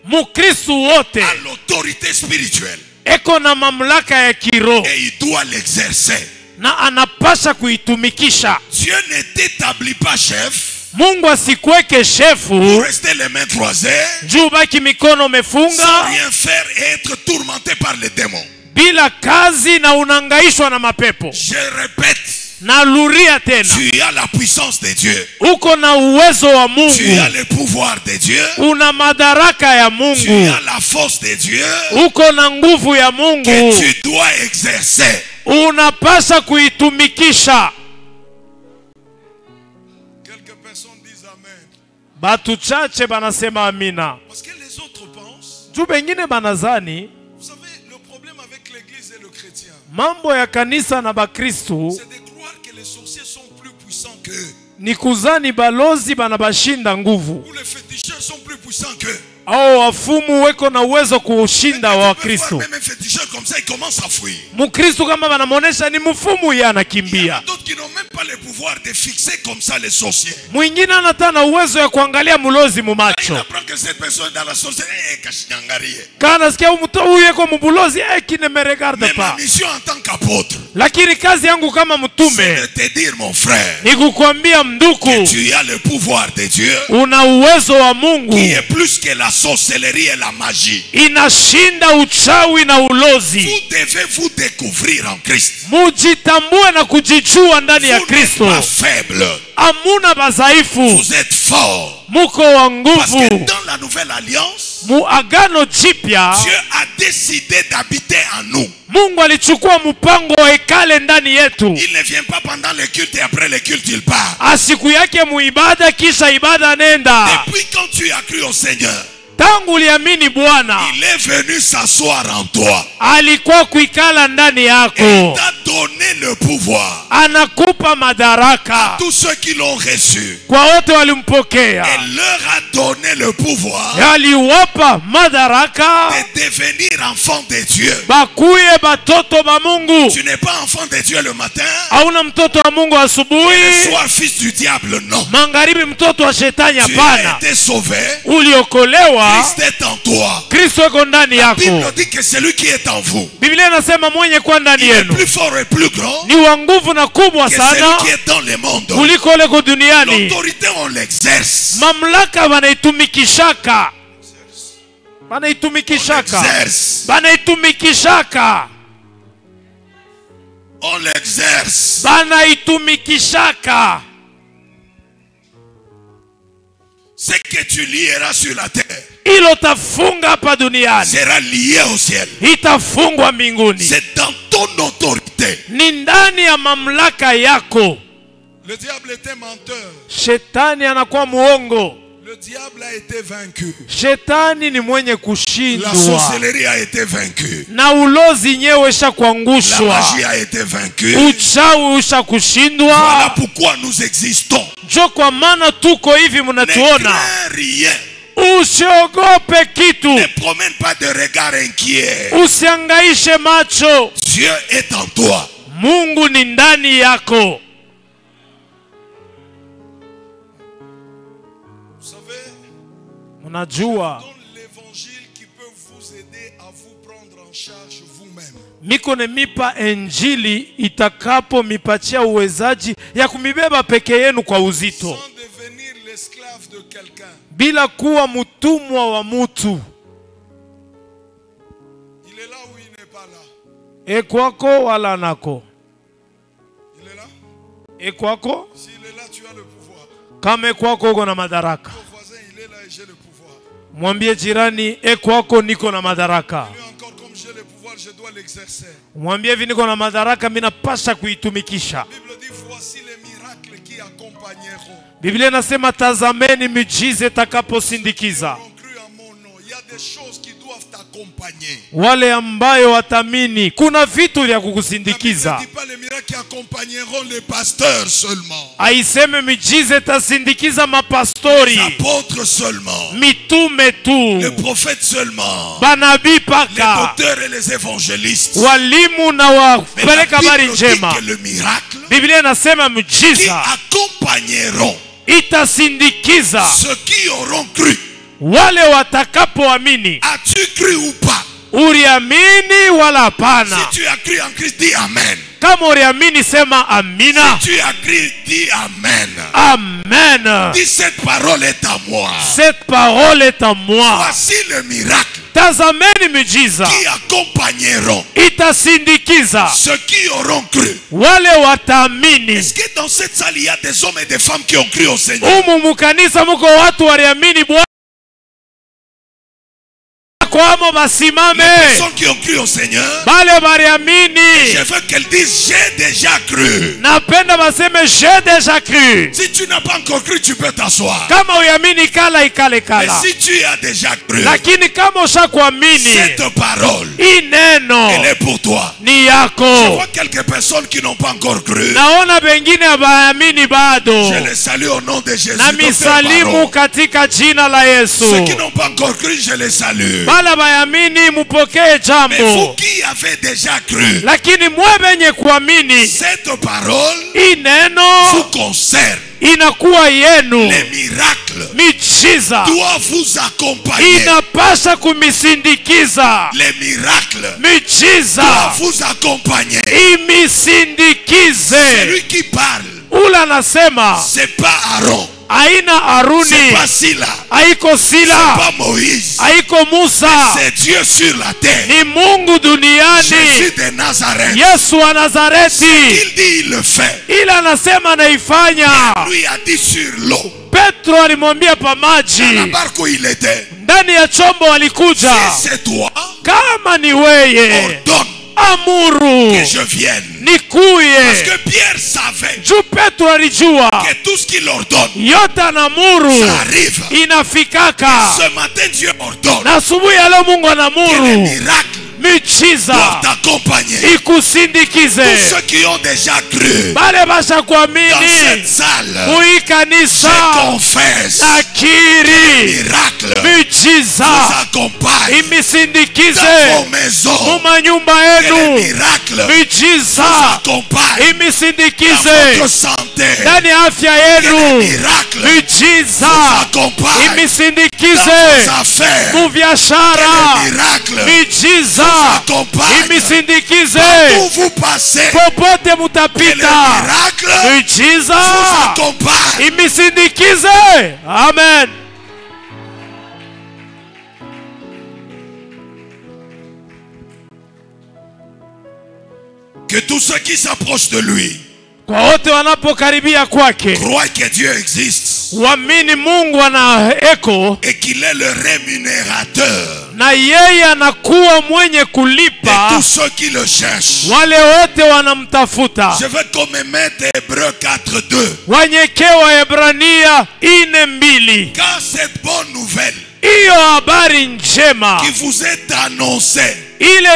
Mukristo wote a l'autorité spirituelle eko na mamlaka ya kiroho et il doit l'exercer. na anapasha kuitumikisha. Dieu ne t'établit pas chef Mungu asikuweke pour shefu rester les mains croisées, juu baki mikono sans umefunga rien faire et être tourmenté par les démons. bila kazi na unangaishwa na mapepo. Je répète, Naluria tena, tu as la puissance de Dieu. uko na uwezo wa Tu Mungu, as le pouvoir de Dieu. una madaraka ya Tu Mungu, as la force de Dieu uko na nguvu ya Mungu, que tu dois exercer. unapasha kuitumikisha. Quelques personnes disent Amen. Batu chache banasema amina, Parce que les autres pensent, juu bengine banazani vous savez, le problème avec l'église et le chrétien, mambo ya kanisa na Bakristu c'est de croire que les sorciers sont plus puissants qu'eux. ni kuzani balozi banabashinda nguvu, Ou les féticheurs sont plus puissants qu'eux. au wafumu weko na uwezo kuushinda wa Tu peux voir Wakristo. même un féticheur comme ça, il commence à fuir. Mukristo kama banamonesha ni mfumu, yeye Il y en a anakimbia. d'autres qui n'ont même pas le pouvoir de fixer comme ça les sorciers. Mwingine anata na uwezo ya kuangalia mulozi Il mumacho, apprend que cette personne est dans la sorcellerie, kashinyangarie. kana nasikia huyu yeko mubulozi qui ne me regarde Mais ma pas. mission en tant qu'apôtre, Lakini kazi yangu kama c'est de mtume te dire, mon frère, ni kukwambia que mnduku, tu as le pouvoir de Dieu una uwezo wa qui Mungu est plus que la sorcellerie et la magie. inashinda uchawi na ulozi. Vous devez vous découvrir en Christ. Mujitambue na kujijua ndani ya Vous n'êtes Kristo. pas faible, Amuna bazaifu, vous êtes fort. muko wa Parce que nguvu. dans la nouvelle alliance, Mu agano jipya Dieu a décidé d'habiter en nous. Mungu alichukua mpango wa hekale ndani yetu. Il ne vient pas pendant le culte et après le culte il part. Asiku yake muibada kisha ibada nenda. Depuis quand tu as cru au Seigneur, Tangu uliamini Bwana, il est venu s'asseoir en toi. alikuwa kuikala ndani Et il yako. t'a donné le pouvoir. Anakupa madaraka Tous ceux qui l'ont reçu, kwa wote walimpokea. elle leur a donné le pouvoir Aliwapa madaraka de devenir enfants de Dieu. bakuye batoto ba Mungu. Tu n'es pas enfant de Dieu le matin, Hauna mtoto wa Mungu le asubuhi, soir fils du diable, non. magharibi mtoto wa shetani. Tu as Hapana, été sauvé, uliokolewa, Christ est en toi. Kristo yuko ndani La Bible yako. dit que celui qui est en vous, Biblia inasema mwenye kuwa ndani il est yenu plus fort et plus grand ni wa nguvu na kubwa que sana celui qui est dans le monde. kuliko leko duniani. L'autorité, on l'exerce. Mamlaka banaitumikishaka, On banaitumikishaka, l'exerce. banaitumikishaka, On l'exerce. banaitumikishaka. Ce que tu lieras sur la terre Ilo tafunga hapa duniani sera lié au ciel. itafungwa mbinguni. C'est dans ton autorité. Ni ndani ya mamlaka yako. Le diable était menteur. Shetani anakuwa muongo. Le diable a été vaincu. Shetani ni mwenye La kushindwa, sorcellerie a été vaincue. na ulozi nyewe La ushakuangushwa, magie a été vaincue. uchawi ushakushindwa. Voilà pourquoi nous existons. Jo, kwa maana tuko hivi, Ne mnatuona. crains rien. Usiogope kitu, Ne promène pas de regard inquiet. usiangaishe macho. Dieu est en toi. Mungu ni ndani yako. Vous savez, Mnajua dans l'évangile qui peut vous aider à vous prendre en charge vous-même. miko nemipa injili itakapo mipatia uwezaji ya kumibeba peke yenu kwa uzito, Sans devenir l'esclave de quelqu'un. bila kuwa mtumwa wa mutu. Il est là ou il n'est pas là? Ekwako wala nako. Il est là? Ekwako S'il est là, tu as le pouvoir. kama ekwako uko na madaraka. Ton voisin, il est là et j'ai le pouvoir. Mwambie jirani, ekwako niko na madaraka. Lui encore, comme j'ai le pouvoir, je dois l'exercer. Mwambie hivi, niko na madaraka, mimi napasha kuitumikisha. La Bible dit, voici les miracles qui accompagneront. Biblia inasema tazameni miujiza itakaposindikiza. Ils ont cru en mon nom. Il y a des choses qui doivent t'accompagner. wale ambayo watamini, kuna vitu vya kukusindikiza. Ne dis pas les miracles qui accompagneront les pasteurs seulement. Aiseme miujiza itasindikiza mapastori, Les apôtres seulement. mitume tu, Les prophètes seulement. banabii Les paka, docteurs et les évangélistes. walimu na Mais la wapeleka habari Bible dit njema. que le miracle Biblia inasema qui miujiza accompagneront itasindikiza ceux qui auront cru. wale watakapoamini. As-tu cru ou pas? Uliamini wala hapana? Si tu as cru en Christ, dis Amen. Kama uliamini sema amina. Si tu as cru, dis Amen. Amen. Dis cette parole est à moi. Cette parole est à moi. Voici le miracle Tazameni miujiza qui accompagneront itasindikiza ceux qui auront cru. wale wataamini. Est-ce que dans cette salle il y a des hommes et des femmes qui ont cru au Seigneur? Umu mukanisa muko watu waliamini Bwana, kwamo basimame. Les personnes qui ont cru au Seigneur, Bale baliamini, je veux qu'elles disent j'ai déjà cru. napenda baseme j'ai déjà cru. Si tu n'as pas encore cru, tu peux t'asseoir. Kama uyamini kala ikale Mais kala, si tu as déjà cru, lakini kama ushakuamini, cette parole, hii neno elle est pour toi. ni Je yako. vois quelques personnes qui n'ont pas encore cru. Naona bengine habaamini bado, Je les salue au nom de Jésus. na Docteur misalimu Baron. katika jina la Yesu. Ceux qui n'ont pas encore cru, je les salue. Bala bayamini mupokee Mais vous jambo, qui avez déjà cru, lakini mwe benye kuamini, cette parole hii neno vous concerne. inakuwa yenu. Les miracles Miujiza doivent vous accompagner. inapasha kumisindikiza. Les miracles Miujiza doivent vous accompagner. imisindikize. Celui qui parle, Ula anasema c'est pas Aaron, haina c'est Aruni, pas Sila, haiko c'est Sila, pas Moïse, haiko Musa, c'est Dieu sur la terre. ni Mungu duniani, Jésus de Nazareth. Yesu wa Nazareti. Il dit, il le fait. Ila anasema naifanya. Lui a dit sur l'eau. Petro alimwambia pa Dans la maji, barque où il était. ndani ya chombo walikuja. Si c'est toi, Kama ni weye, ordonne amuru que je vienne. Parce nikuye. que Pierre savait Juu Petro alijua que tout ce qu'il ordonne, yote anamuru ça arrive. inafikaka. Ce matin, Dieu ordonne Na asubuhi ya leo Mungu que les anamuru miracles miujiza doivent t'accompagner. Tous ikusindikize. ceux qui ont déjà cru Bale basha dans kuamini cette salle, muhii je kanisa, confesse, nakiri miracles miujiza vous accompagnent imisindikize dans vos maisons. mumanyumba Que les yenu. miracles vous Miujiza accompagnent dans imisindikize votre santé. ndani ya afya Que les yenu. miracles vous Miujiza accompagnent dans imisindikize vos affaires. Que mubiashara. les miracles Miujiza accompagnent imisindikize où vous passez. popote Que les mutapita. miracles vous Miujiza accompagnent. imisindikize. Amen. Que tous ceux qui s'approchent de lui Kwa wote wanapokaribia kwake croient que Dieu existe waamini Mungu ana eko et qu'il est le rémunérateur na yeye anakuwa mwenye de kulipa tous ceux qui le cherchent. wale wote wanamtafuta. Je veux qu'on me mette Hébreux 4:2. Wanyekewa Hebrania 4:2. Car cette bonne nouvelle Hiyo habari njema qui vous est annoncée, ile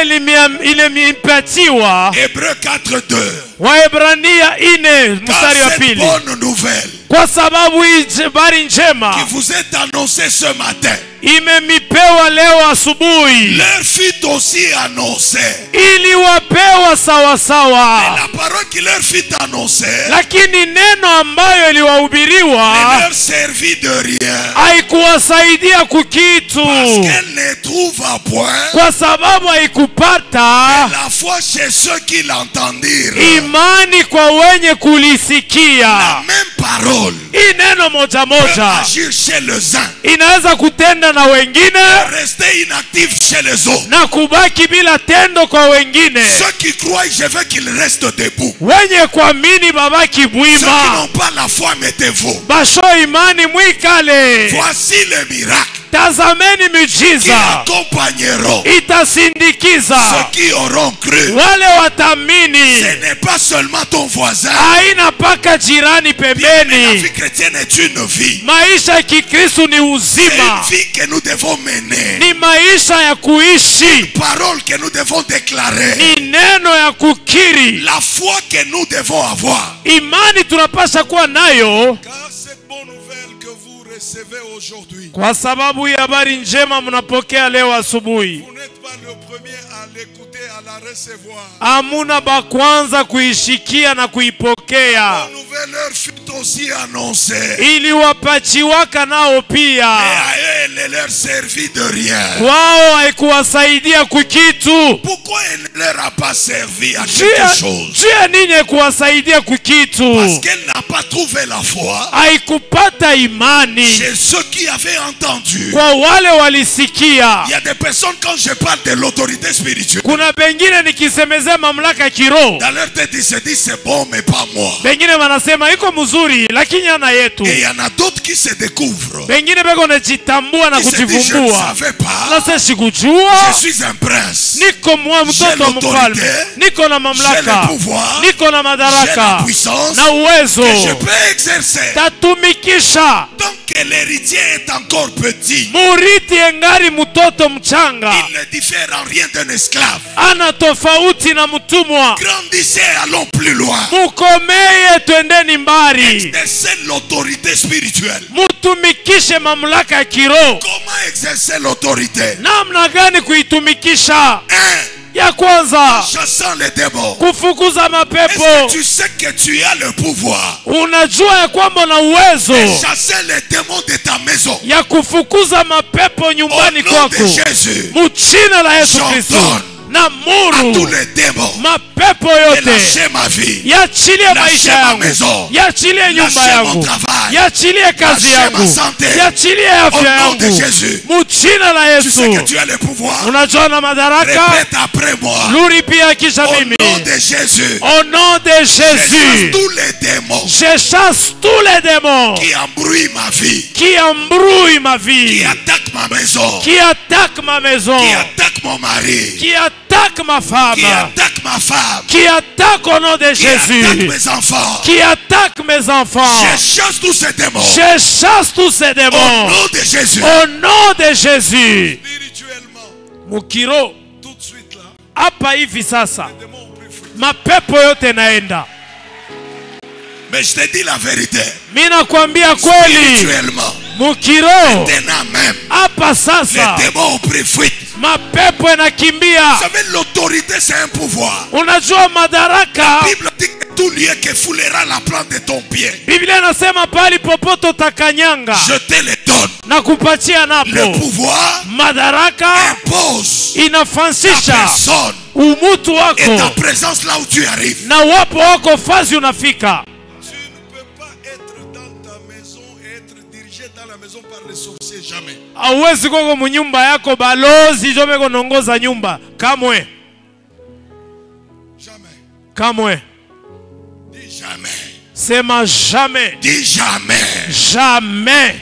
ilimepatiwa Hébreux 4:2. Waebrania 4 Car mstari wa cette pili, bonne nouvelle kwa sababu hii habari njema qui vous est annoncée ce matin imemipewa leo asubuhi, leur fut aussi annoncée. ili wapewa Et sawasawa, la parole qui leur fut annoncée lakini neno ambayo ne iliwahubiriwa leur servit de rien. haikuwasaidia kukitu, Parce qu'elle ne trouva point kwa sababu haikupata la foi chez ceux qui l'entendirent. imani kwa wenye kulisikia. La même parole Hii neno moja peut moja agir chez les uns, inaweza kutenda na wengine rester inactif chez les autres. na kubaki bila tendo kwa wengine. Ceux qui croient, je veux qu'ils restent debout. Wenye kuamini babaki Ceux qui bwima, n'ont pas la foi, mettez-vous. basho imani mwikale. Voici le miracle tazameni qui miujiza accompagneront itasindikiza ceux qui auront cru. wale watamini. Ce n'est pas seulement ton voisin. Haina paka jirani Bien, mais la pembeni. vie chrétienne est une vie. Maisha ya Kikristo ni C'est uzima, une vie que nous devons mener. ni maisha ya kuishi, Parole que nous devons déclarer. ni neno ya kukiri. La foi que nous devons avoir. Imani tunapasha kuwa nayo, Car cette bonne nouvelle que vous recevez aujourd'hui, kwa sababu ya habari njema mnapokea leo asubuhi. vous n'êtes pas le premier à l'écouter, à la recevoir. Amuna ba kwanza kuishikia na kuipokea, La nouvelle heure fut aussi annoncée. ili wapachiwaka nao Mais pia. à eux, elle ne leur servit de rien. Wao haikuwasaidia kukitu. Pourquoi elle ne leur a pas servi à Juu quelque chose? ya nini haikuwasaidia kukitu? Parce qu'elle n'a pas trouvé la foi Haikupata imani chez ceux qui avaient entendu. kwa wale walisikia. Il y a des personnes, quand je parle de l'autorité spirituelle, Kuna bengine nikisemezea mamlaka ya kiroho, dans leur tête, ils se disent c'est bon, mais pas moi. bengine wanasema iko mzuri lakini ana yetu. Et il y en a d'autres qui se découvrent. Bengine beko najitambua na Ils se disent je ne kujivumbua. savais pas. Nasa sikujua, Je suis un prince. niko mtoto wa mfalme, niko na J'ai le mamlaka, pouvoir. niko na J'ai la madaraka puissance na uwezo, que je peux exercer. tatumikisha. Tant que l'héritier est encore petit, Murithi engari mtoto mchanga, il ne diffère en rien d'un esclave. ana tofauti na mtumwa. Grandissez, allons plus loin. Mukomeye, twendeni mbali, Exercez l'autorité spirituelle. mutumikishe mamlaka ya kiroho. Comment exercer l'autorité? Namna gani kuitumikisha? Un, Ya kwanza, chassant les démons. kufukuza Est-ce mapepo. que tu sais que tu as le pouvoir Unajua ya kwamba na uwezo de chasser les démons de ta maison? ya kufukuza mapepo Au nyumbani nom kwako, de Jésus, mujina la Yesu J'ordonne Kristo. Na à tous muru les démons mapepo de yote lâcher ma vie, yachilie Lâchez maisha ma yangu, maison. yachilie nyumba Lâchez yangu, mon travail. yachilie kazi Lâchez yangu, ma santé. yachilie au afya nom de yangu, Jésus. mujina la Tu sais que Yesu. tu as le pouvoir. Unajua na madaraka, Répète après moi. luri pia kisha Au mimi. nom de Jésus, Au nom de je chasse Jésus, tous les démons je chasse tous les démons qui embrouillent ma vie, qui embrouillent ma qui vie, attaquent ma maison, qui attaquent ma maison, qui attaquent mon mari, qui attaquent ma qui femme, attaquent ma femme, qui attaquent au nom de qui attaquent Jésus, mes enfants. qui attaquent mes enfants. Je chasse tous ces démons. Je chasse tous ces Au démons nom de Jésus. au nom de Jésus. Spirituellement, Mukiro, tout de suite là, hapa hivi sasa les démons ont pris fuite. mapepo yote naenda. Mais je te dis la vérité. Mimi nakwambia kweli, Spirituellement, Mukiro, maintenant même, hapa sasa les démons ont pris fuite. mapepo Vous yanakimbia. savez, l'autorité, c'est un pouvoir. Unajua madaraka, La Bible dit que tout lieu que foulera la plante de ton pied, Biblia inasema pali popote utakanyanga je te le donne. na kupatia Le napo. pouvoir Madaraka impose ta inafansisha personne umutu et ta wako présence là où tu arrives. na wapo wako fazi unafika. Tu ne peux pas être dans ta maison et être dirigé dans la maison par les sorciers, jamais. Hauwezi koko munyumba yako balozi jomeko nongoza nyumba kamwe, Jamais. kamwe. Dis jamais. Sema jamais, Dis jamais. jamais.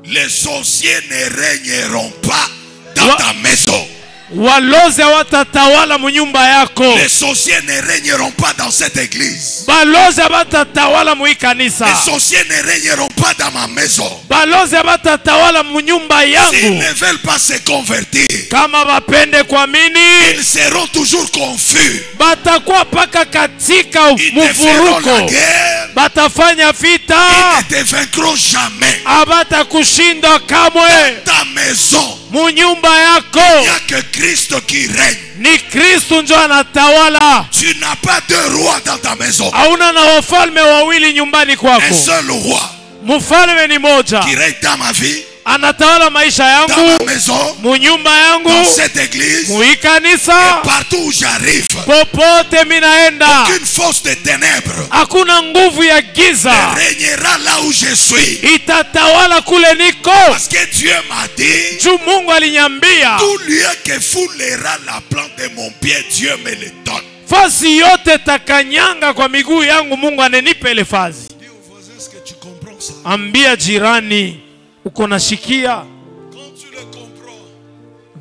Les sorciers ne régneront pas dans Wa- ta maison. Walozi hawatatawala munyumba yako. Les sorciers ne régneront pas dans cette église. Balozi hawatatawala mui Les kanisa. sorciers ne régneront pas dans ma maison. Balozi hawatatawala munyumba S'ils yangu. ne veulent pas se convertir, Kama bapende kuamini, ils seront toujours confus. batakuwa paka katika Ils te feront la mufuruko, guerre. batafanya Ils vita, ne te vaincront jamais. abata kushinda kamwe. Ta maison, Munyumba il n'y yako a que Christ qui règne. ni Kristu njo anatawala. Tu n'as pas deux rois dans ta maison. Hauna na wafalme wawili nyumbani Un kwako. seul roi Mfalme ni moja, qui règne dans ma vie, anatawala maisha dans ma yangu, maison, munyumba dans yangu, cette église, muikanisa, partout où j'arrive. popote minaenda. Qu'une force de ténèbres Hakuna nguvu ya giza régnera là où je suis. itatawala kule niko. Parce que Dieu m'a dit, Juu Mungu alinyambia, tout lieu que foulera la plante de mon pied, Dieu me le donne. fasi yote takanyanga kwa miguu yangu, Mungu anenipa ile fazi. Dis au voisin ce que tu comprends ça. Ambia jirani, uko nashikia, Quand tu le comprends,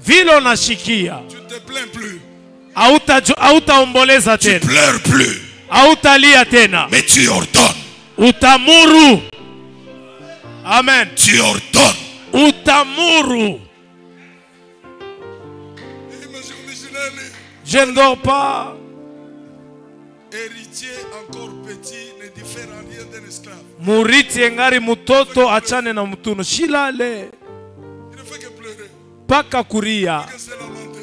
vile unashikia, tu ne te plains plus. hautaomboleza Tu tena, pleures plus. hautalia tena, Mais tu ordonnes. utamuru. Amen. Tu ordonnes. Utamuru. Je ne dors pas. Héritier encore petit ne diffère en rien d'un esclave. Muriti engari mutoto achane na mtuno. Shilale. Il ne fait que pleurer, Paka kuria. que se lamenter.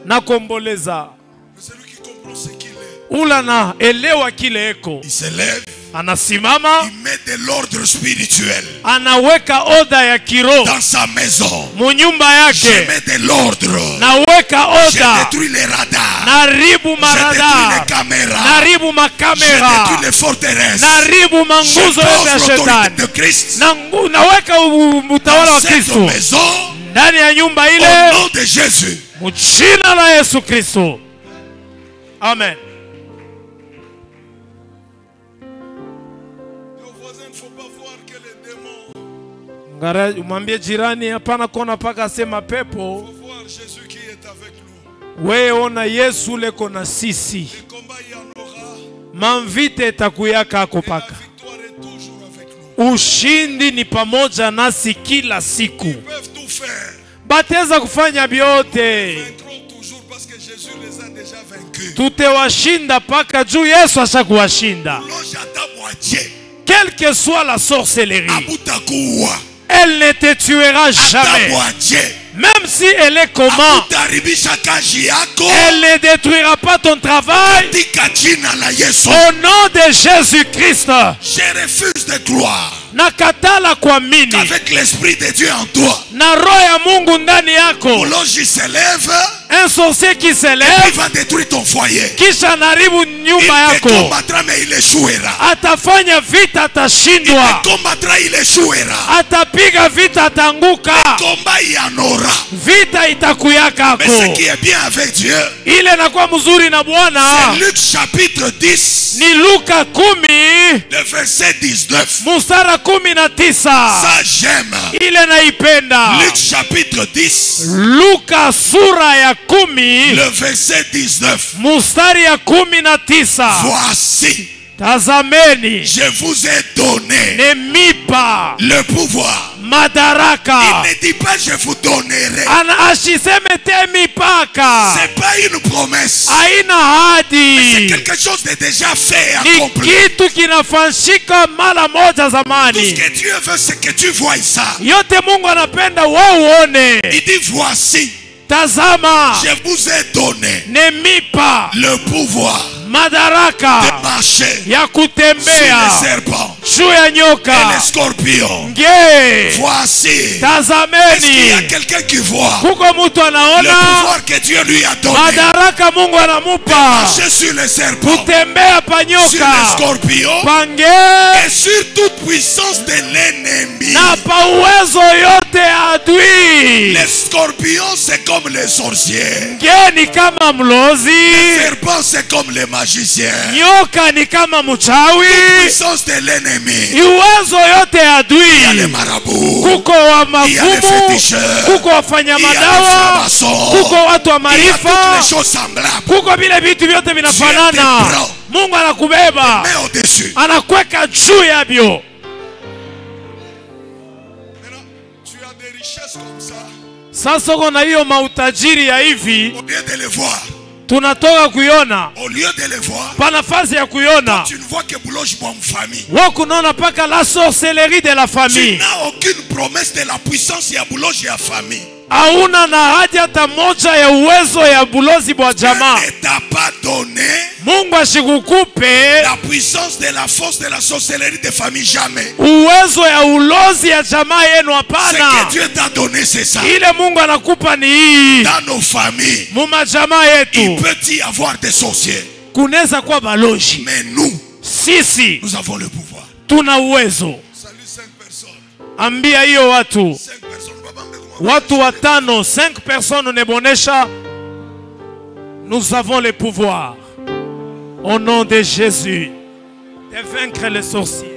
Na komboleza. Mais celui qui comprend ce qu'il est, Ula na elewa kile eko. il se lève, Anasimama. il met de l'ordre spirituel Anaweka oda ya kiroho. dans sa maison. Munyumba Je yake. mets de l'ordre. Naweka Je oda. détruis les radars. Naribu Je détruis maradar. les caméras. Naribu Je makamera. détruis les forteresses. Naribu Je manguzo yote ya pose l'autorité shetani. de Christ Naweka utawala wa dans cette Kristo maison ndani ya nyumba au ile, nom de Jésus. mjina la Yesu Kristo. Amen. Nos voisins, il ne faut pas voir que les démons. Ngara, umwambie jirani, hapana kuona paka asema Il pepo. faut voir Jésus qui est avec nous. We ona Yesu leko na sisi. Le combat, il y en aura. Mamvite itakuyaka ako Et la paka. victoire est toujours avec nous. Ushindi ni pamoja nasi kila siku. Ils peuvent tout faire. Bateza kufanya vyote. Ils vaincront toujours parce que Jésus les a déjà vaincus. Tutewashinda paka juu Yesu ashakuwashinda. Loge à ta moitié. Quelle que soit la sorcellerie, Abutakuwa. elle ne te tuera À ta jamais. moitié. Même si elle est comment, Abutaribisha kazi yako. elle ne détruira pas ton travail. Katika jina la Yesu. Au nom de Jésus-Christ, Je refuse de croire nakatala kuamini qu'avec l'Esprit de Dieu en toi, na roho ya Mungu ndani yako, Loge se lève un sorcier qui se et il lève va détruire ton foyer. kisha naribu Il nyumba te yako, combattra mais il échouera. atafanya vita, Il atashindwa, te combattra, il échouera. atapiga vita, atanguka, Combat, il y en aura. vita itakuyaka Mais ce ako. qui est bien avec Dieu, Ile nakuwa mzuri na Bwana c'est Luc chapitre 10, ni Luka 10 le verset 19. mstari 19. Ça, j'aime. Ile naipenda. Luc chapitre 10, Luka sura ya 10 le verset 19. mstari ya 19. Voici, Tazameni, je vous ai donné nemipa le pouvoir. madaraka. Il ne dit pas je vous donnerai. Ashiseme te mipaka. C'est pas une promesse. Haina C'est hadi. quelque chose de déjà fait et Ni accompli. kitu kinafanyika mara moja Tout ce zamani. que Dieu veut, c'est que tu vois ça. Yote Mungu anapenda wewe uone. Il dit voici, Tazama, je vous ai donné nemipa le pouvoir madaraka de marcher ya sur kutembea les serpents juu ya et nyoka. les scorpions. Nge, Voici. Est-ce qu'il y a tazameni, quelqu'un qui voit kuko mtu le anaona pouvoir que Dieu lui a donné? madaraka Mungu anamupa Marcher sur les serpents, kutembea pa sur les nyoka, scorpions pange et sur toute puissance de l'ennemi. na pa uwezo yote ya adui. Les scorpions, c'est comme les sorciers. Nge ni kama Les mlozi, serpents, c'est comme les magiciens. nyoka ni kama mchawi, Puissance de l'ennemi. uwezo yote ya Il y a les adui. marabouts. Kuko wa Il y a les mafumu, féticheurs. kuko wafanya Il y a les madawa, francs-maçons. kuko watu wa Il y a toutes maarifa, les choses semblables. kuko vile vitu vyote vinafanana. Mungu anakubeba, Mais au-dessus. anakuweka juu yavyo. Maintenant, tu as des richesses comme ça. Sasa uko na hiyo mautajiri ya hivi, Au lieu de les voir, tunatoka kuiona au lieu de les voir, pa nafasi ya kuiona tu ne vois que Boulogne bonne famille. wako unaona paka la sorcellerie de la Tu famille. n'as aucune promesse de la puissance ya Boulogne ya famille. Hauna na haja hata moja ya uwezo ya bulozi bwa jamaa. Dieu ne t'a pas donné Mungu ashikukupe la puissance de la force de la sorcellerie de famille, jamais. uwezo ya ulozi ya jamaa yenu, Ce hapana. que Dieu t'a donné, c'est ça. Ile Mungu anakupa ni hii. Dans nos familles, Muma jamaa il yetu peut y avoir des sorciers. kunaweza kuwa baloji. Mais nous, Sisi nous avons le pouvoir. tuna uwezo. Salut 5 personnes. Ambia hiyo watu 5 personnes. watu watano, 5 personnes unebonesha. Nous avons le pouvoir au nom de Jésus de vaincre les sorciers.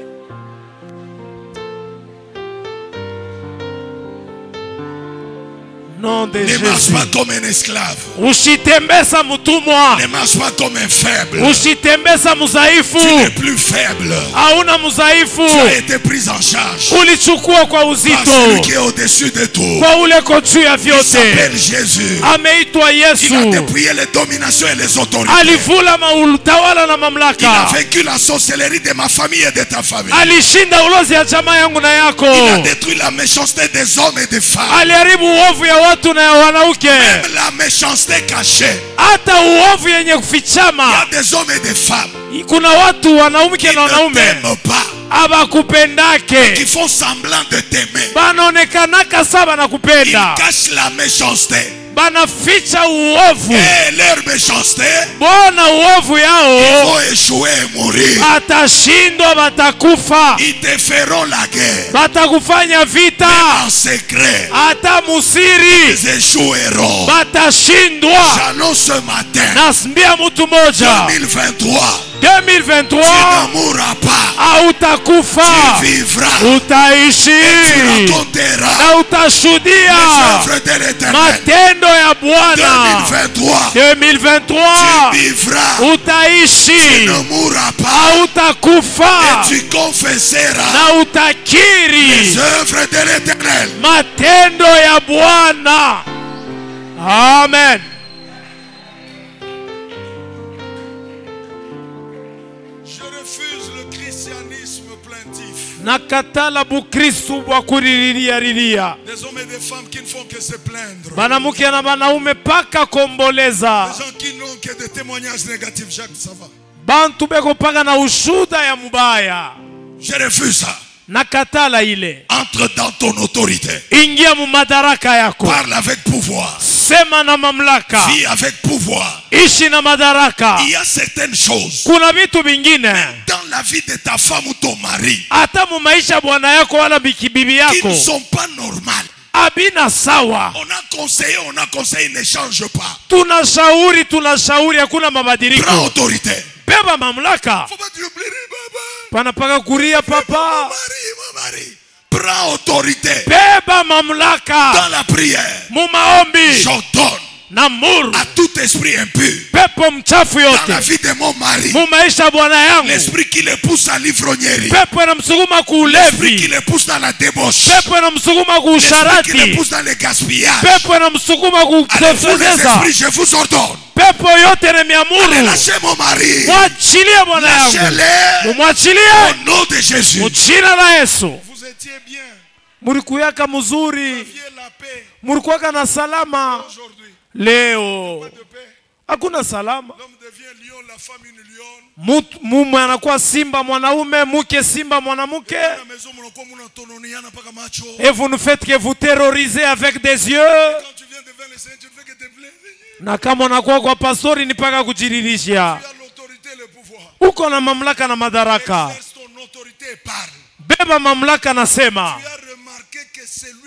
Nom de Ne marche Jésus. pas comme un esclave. Usitembesa mtumwa. Ne marche pas comme un faible. Usitembesa muzaifu. Tu n'es plus faible. Hauna muzaifu. Tu as été pris en charge Ulichukua kwa par uzito. celui qui est au-dessus de tout. Kwa ule juu ya Il vyote. s'appelle Jésus. Ameitwa Il a Yesu. dépouillé les dominations et les autorités. Alivula utawala na Il a mamlaka. vaincu la sorcellerie de ma famille et de ta famille. Alishinda ulozi ya jamaa yangu na yako. Il a détruit la méchanceté des hommes et des femmes. Aliharibu uovu ya watu na ya wanauke. Même la méchanceté cachée. Hata uovu yenye Il y a kufichama. des hommes et des femmes Kuna watu wanaume qui na ne wanaume t'aiment pas, abakupendake. qui font semblant de t'aimer. Banaonekanaka saba na Ils kupenda. cachent la méchanceté. Banaficha uovu. Et leur méchanceté Bona uovu yao vont échouer et mourir. atashindwa, batakufa, Ils te feront la guerre. batakufanya vita, En secret, hata musiri ils échoueront. batashindwa. J'annonce ce matin, Nasambia mtu moja 2023, 2023 tu ne mourras pas. hautakufa, Tu vivras. utaishi Tu raconteras na utashuhudia les œuvres de l'Éternel. matendo ya Bwana. 2023, 2023 tu vivras. utaishi, Tu ne mourras pas. hautakufa Et tu confesseras na utakiri les œuvres de l'Éternel. matendo ya Bwana. Amen. Je refuse le christianisme plaintif. Nakatala bukristu bwa kuririria. Des hommes et des femmes qui ne font que se plaindre. Banamuke na banaume paka komboleza. Des gens qui n'ont que des témoignages négatifs. Jacques, ça va. Bantu beko paka na ushuda ya mubaya. Je refuse ça. Nakatala ile. Entre dans ton autorité. Ingia mu madaraka yako. Parle avec pouvoir. Sema na mamlaka. Vis avec pouvoir. Ishi na madaraka. Il y a certaines choses Kuna vitu vingine dans la vie de ta femme ou ton mari hata mu maisha bwana yako wala bibi qui yako ne sont pas normales. abina sawa. On a conseillé, ne change pas. Tunashauri, hakuna Prends mabadiliko. autorité. Beba mamlaka. Faut pas dire, baba. Panapaka kuria papa. Mon mari. Prends autorité. Beba mamlaka. Dans la prière, Mu maombi j'ordonne na muru à tout esprit impur pepo mchafu dans la yote vie de mon mari, mu maisha bwana yangu, l'esprit qui le pousse à l'ivrognerie, pepo inamsukuma l'esprit qui kuulevi, le pousse dans la débauche, pepo inamsukuma l'esprit qui le kuusharati, pousse dans le gaspillage. pepo inamsukuma Allez, vous les kutofezeza, esprits, je vous ordonne. pepo yote Allez, nimeamuru lâchez mon mari. mwachilie bwana yangu, Lâchez-les mumwachilie au nom de Jésus. mujina la Yesu. Vous étiez bien. Mulikuyaka Vous muzuri, aviez la paix. mulikuwaka na salama. Aujourd'hui, Leo pas de paix. hakuna salama. L'homme devient lion, la femme une lionne. Mume anakuwa simba mwanaume, mke simba mwanamke. La maison, mnakuwa mnatononiana mpaka macho. Et vous ne faites que vous terroriser avec des yeux. Quand tu viens devant le Seigneur, tu ne fais que te plaindre. Na kama unakuwa kwa pastori ni paka kujiririsha. Tu as l'autorité et le pouvoir. Uko na mamlaka na madaraka. Exerce ton autorité et parle. Beba mamlaka na sema. Tu as remarqué que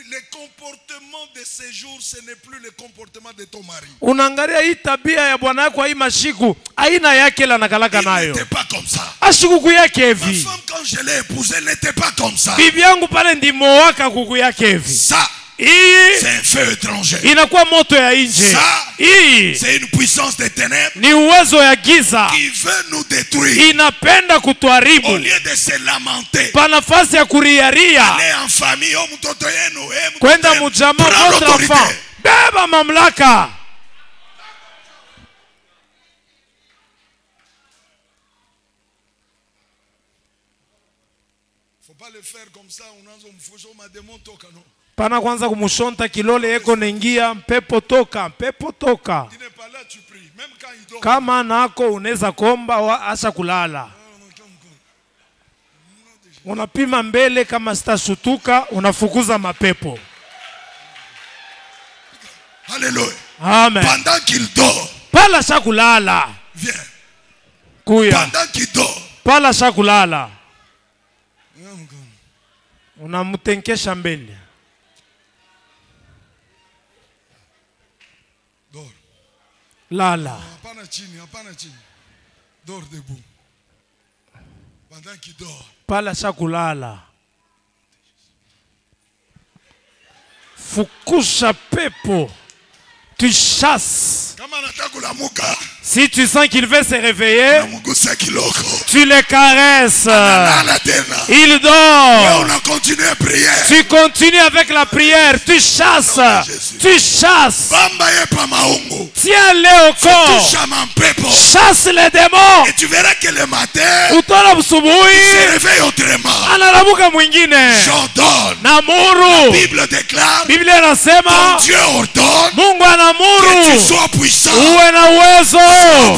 les comportements de ces jours, ce n'est plus le comportement de ton mari. Unaangalia hii tabia ya bwana yako hii mashiku, aina yake la nakalaka Il nayo. n'était pas comme ça. Ashiku kuyake Ma hivi. femme, quand je l'ai épousée, elle n'était pas comme ça. Bibi yangu pale ndimo waka kuku yake hivi. Ça, Hii c'est un feu étranger. inakuwa moto ya nje. Ça, Hii c'est une puissance des ténèbres ni uwezo ya giza. qui veut nous détruire. Inapenda Au kutuharibu. lieu de se lamenter, Pa nafasi ya kuriaria. aller en famille, oh, mtoto yenu, mtoto Kwenda yenu. mujama Prends votre l'autorité. enfant. Beba mamlaka. Faut pas le faire comme ça, unaanza kumfusha mademon toka no. Pana kwanza kumushonta kilole yeko naingia mpepo toka, mpepo toka. Il n'est pas là, tu pries. Même quand il dort. Kama nako unaweza komba asha kulala. Unapima mbele, kama sitashutuka unafukuza mapepo. Alléluia. Amen. Pendant qu'il dort, Pala asha kulala. viens. Kuya. Pendant qu'il dort, Pala asha kulala. Unamtenkesha mbele. dors. Lala. Hapana chini, hapana chini. Dors debout. Pendant qu'il dort. Pala asha kulala. Fukusha pepo. Tu chasses. Kama anataka kulamuka, Si tu sens qu'il veut se réveiller, namugusa kiloko. tu le caresses. Analala tena. Il Wewe dort. una continue à prier. Tu continues avec la prière. Tu chasses. Tu chasses. Bamba ye pa maungu. Tiens-le au corps. Toucha mampepo. Chasse les démons. Et tu verras que le matin, Utona se busubuhi. réveille autrement. Analamuka mwingine. J'ordonne. La Namuru. Bible déclare, Biblia ton inasema Dieu ordonne Mungu que tu anamuru sois puissant. uwe na uwezo.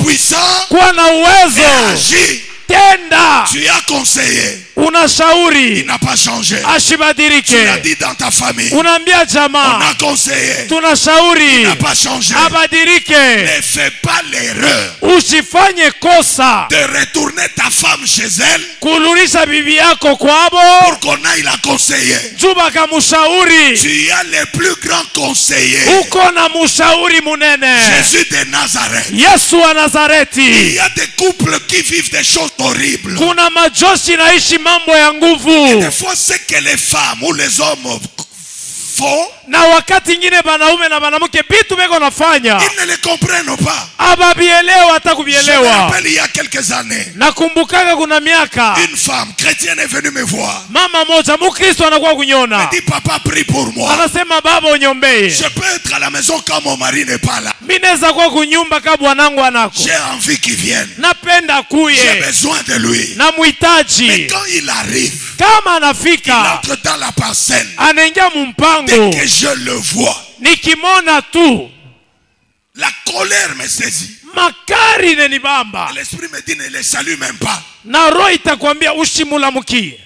Puissant Kuwa na et uwezo. agis. Tenda. Tu as conseillé. Il Unashauri. n'a pas changé. Tu l'as Ashibadirike. dit dans ta famille. Unaambia On jamaa. a conseillé. Tunashauri. Il n'a pas changé. Abadirike. Ne fais pas l'erreur Usifanye kosa de retourner ta femme chez elle kulurisha bibi yako kwabo pour qu'on aille la conseiller. juba kamushauri. Tu as les plus grands conseillers. Uko na mushauri munene. Jésus de Nazareth. Yesu wa Il Nazareti. y a des couples qui vivent des choses horribles. Kuna majoshi naishi mambo ya nguvu. Des fois, ce que les femmes ou les hommes font, Na wakati ingine banaume na banamuke bitu beko nafanya ils ne les comprennent pas. ababielewa hata Je me kubielewa. rappelle il y a quelques années, Nakumbukaga kuna miaka une femme chrétienne est venue me voir. mama moja mukristo anakuwa Elle kunyona, dit, papa, prie pour moi. anasema baba unyombee, Je peux être à la maison quand mon mari n'est pas là. mimi naweza kuwa kunyumba kama bwanangu anako, J'ai envie qu'il vienne. napenda J'ai kuye besoin de lui. na Mais muhitaji. quand il arrive, Kama il anafika entre dans la parcelle. anaingia Dès mumpango, que je le vois, nikimona tu la colère me saisit. makari inanibamba L'esprit me dit, ne les salue même pas. na roho itakwambia ushimulamukie.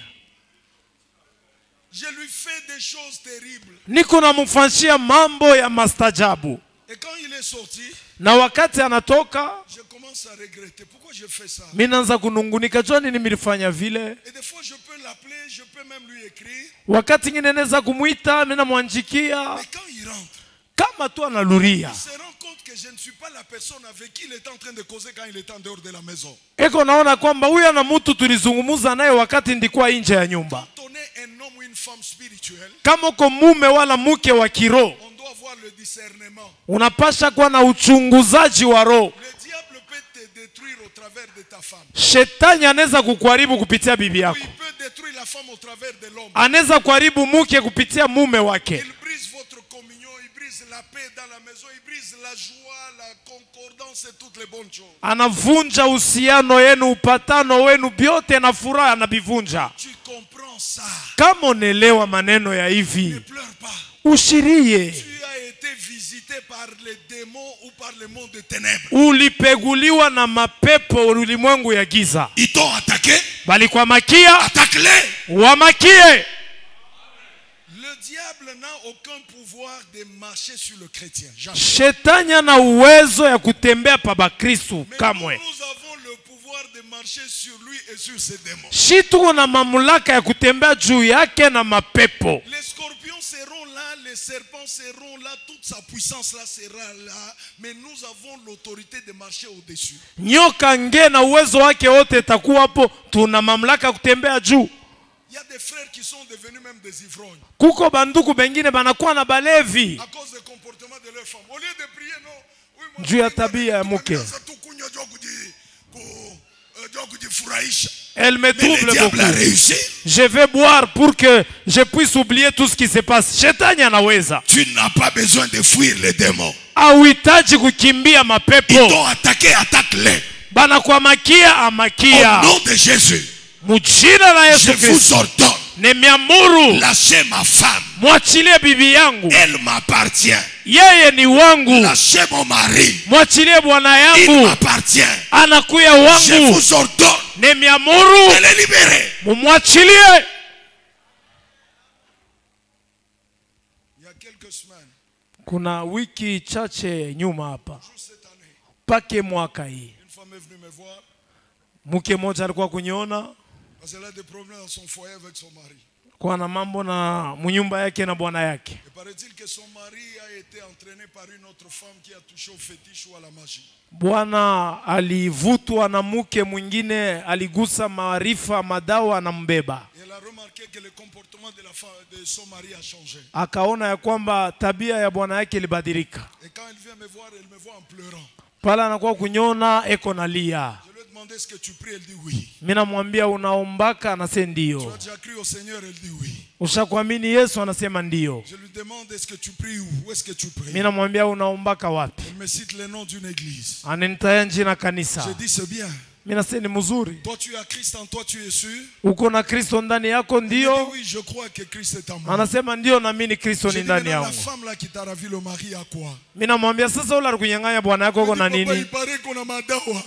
Je lui fais des choses terribles. Niko namfanyia mambo ya mastajabu, Et quand il est sorti, na wakati anatoka je commence à regretter. Pourquoi je fais ça? mimi naanza kunungunika, jua nini nilifanya vile. Et des fois, je peux l'appeler, je peux même lui écrire. Wakati ingine naweza kumuita, mimi namwanjikia, Mais quand il rentre, kama tu analuria il se rend compte que je ne suis pas la personne avec qui il était en train de causer quand il était en dehors de la maison. eko naona kwamba huyu ana mtu tulizungumza naye wakati ndikuwa nje ya nyumba. Quand on est un homme ou une femme spirituelle, Kama uko mume wala mke wa kiroho, on doit avoir le discernement. unapasha kuwa na uchunguzaji wa roho. Le diable peut te détruire au travers de ta femme. Shetani anaweza kukuharibu kupitia bibi Ou yako, il peut détruire la femme au travers de l'homme. anaweza kuharibu mke kupitia mume wake. Il brise votre communion, il brise la paix dans la maison, il brise la joie, la concordance et toutes les bonnes choses. Anavunja uhusiano yenu, upatano wenu, vyote na furaha anavivunja. Tu comprends ça? Kama unaelewa maneno ya Ne hivi, pleure pas. ushirie. Tu as été visité par les démons ou par le monde de ténèbres. Ulipeguliwa na mapepo ulimwengu ya giza, Ils t'ont attaqué. balikuamakia, Attaque-les. wamakie. Le diable n'a aucun pouvoir de marcher sur le chrétien. Jamais. Shetani ana uwezo ya kutembea pa bakristu Mais kamwe. nous avons le pouvoir de marcher sur lui et sur ses démons. Shi tuko na mamlaka ya kutembea juu yake na mapepo. Les scorpions seront là, les serpents seront là, toute sa puissance là sera là, mais nous avons l'autorité de marcher au-dessus. Nyoka nge na uwezo wake wote itakuwa hapo, tuna mamlaka ya kutembea juu. Il y a des frères qui sont devenus même des ivrognes Kuko banduku bengine banakuwa na balevi à cause du comportement de leur femme. Au lieu de prier, non. Oui, moi, juu ya tabia ya mke. Elle me Mais le trouble diable a beaucoup. réussi. Je vais boire pour que je puisse oublier tout ce qui se passe. Shetani anaweza. Tu n'as pas besoin de fuir les démons. Hauhitaji kukimbia Ils mapepo. t'ont attaqué, attaque-les. Banakuamakia, Au amakia. nom de Jésus, Mujina la je Yesu vous Kristo. ordonne, Nimeamuru lâchez ma femme. mwachilie bibi yangu. Elle m'appartient. Yeye ni wangu. Lâchez mon mari. Mwachilie bwana Il yangu. m'appartient. Anakuya Je wangu. vous ordonne Nimeamuru de les libérer. mumwachilie. Il y a quelques semaines, Kuna wiki chache nyuma hapa, juste cette année, pake mwaka hii, une femme est venue me voir mke mmoja alikuwa kuniona, parce qu'elle a des problèmes dans son foyer avec son mari. kwa na mambo na munyumba yake na bwana yake. Et paraît-il que son mari a été entraîné par une autre femme qui a touché au fétiche ou à la magie. Bwana alivutwa na mke mwingine, aligusa maarifa madawa, anambeba. Elle a remarqué que le comportement de la femme, de son mari a changé. Akaona ya kwamba tabia ya bwana yake ilibadilika. Et quand elle vient me voir, elle me voit en pleurant. Pala anakuwa kunyona eko nalia. Je lui ai demandé est-ce que tu pries, elle dit oui. Mimi namwambia unaombaka, anasema Tu ndio. as déjà cru au Seigneur, elle dit oui. Ushakuamini Yesu, anasema ndio. Je lui demande est-ce que tu pries où est-ce que tu pries. Mimi namwambia unaombaka wapi? Elle me cite le nom d'une église. Ananitaya jina kanisa. Je dis c'est bien. Mimi nasema ni mzuri. Toi tu as Christ en toi, tu es sûr. Uko na Kristo ndani yako Elle me dit ndio? oui, je crois que Christ est en moi. Anasema ndio, na mimi Kristo Je ni dis ndani maintenant, la yangu. femme là qui t'a ravi le mari a quoi? Mimi namwambia sasa ule alikunyang'anya bwana yako uko na Elle dit, papa, nini? il paraît qu'on a madawa.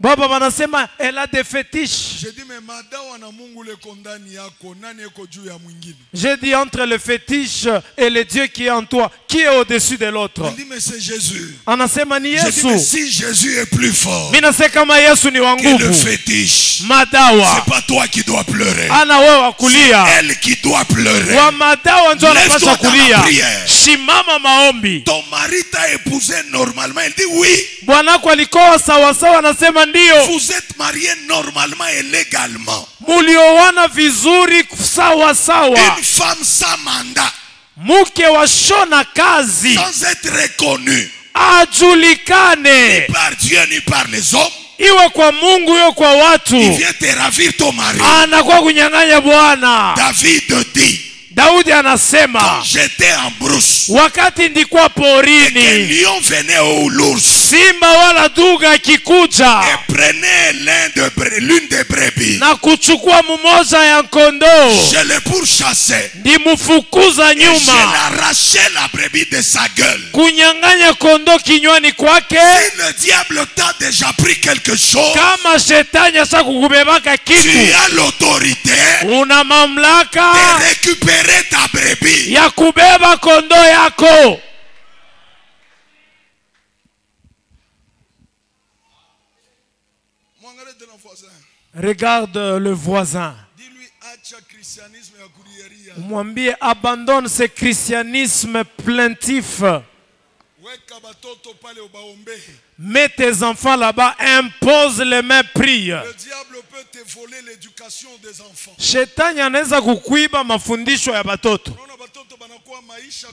Baba wanasema elle a des fétiches. Je dis mais madawa na Mungu le kondani yako nani eko juu ya mwingine? J'ai dit entre le fétiche et le Dieu qui est en toi, qui est au-dessus de l'autre? Elle dit mais c'est Jésus. Anasema ni Je dis mais Yesu. si Jésus est plus fort Mimi nasema kama Yesu ni wa que le nguvu, fétiche, madawa c'est pas toi qui dois pleurer. ana wewe kulia. Elle qui doit pleurer. Wa madawa ndio Lève-toi anapaswa dans la kulia. prière. Shimama maombi. Ton mari t'a épousé normalement. Elle dit oui. Bwana wako alikoa sawa sawa, anasema ndio. Vous êtes mariés normalement et légalement. Mulioana vizuri sawa sawa. Une femme sans mandat, Mke wa shona kazi, sans être reconnue ajulikane, par Dieu ni par les hommes. iwe kwa Mungu iwe kwa Il watu, vient te ravir ton mari. anakuwa kunyang'anya bwana. David dit, Daudi quand anasema j'étais en brousse, wakati ndikuwa et porini, qu'un lion venait au l'ours simba wala duga akikuja et prenait l'une des brebis, na kuchukua mmoja ya kondoo, je le pourchassais. ndimfukuza Et je nyuma, l'arrachais la brebis de sa gueule. kunyang'anya kondoo kinywani kwake. Si le diable t'a déjà pris quelque chose, Kama shetani asha kukubebaka tu kitu, as l'autorité una mamlaka de récupérer ta brebis. ya kubeba kondoo yako. Mwangalie tena voisin. Regarde le voisin, Dis-lui acha christianisme ya kuriaria. mwambie abandonne ce christianisme plaintif. Weka batoto pale ubaombe. Mets tes enfants là-bas, impose les mains, prie. Le diable peut te voler l'éducation des enfants. Shetani anaweza kukuiba mafundisho ya batoto. Unaona batoto banakuwa maisha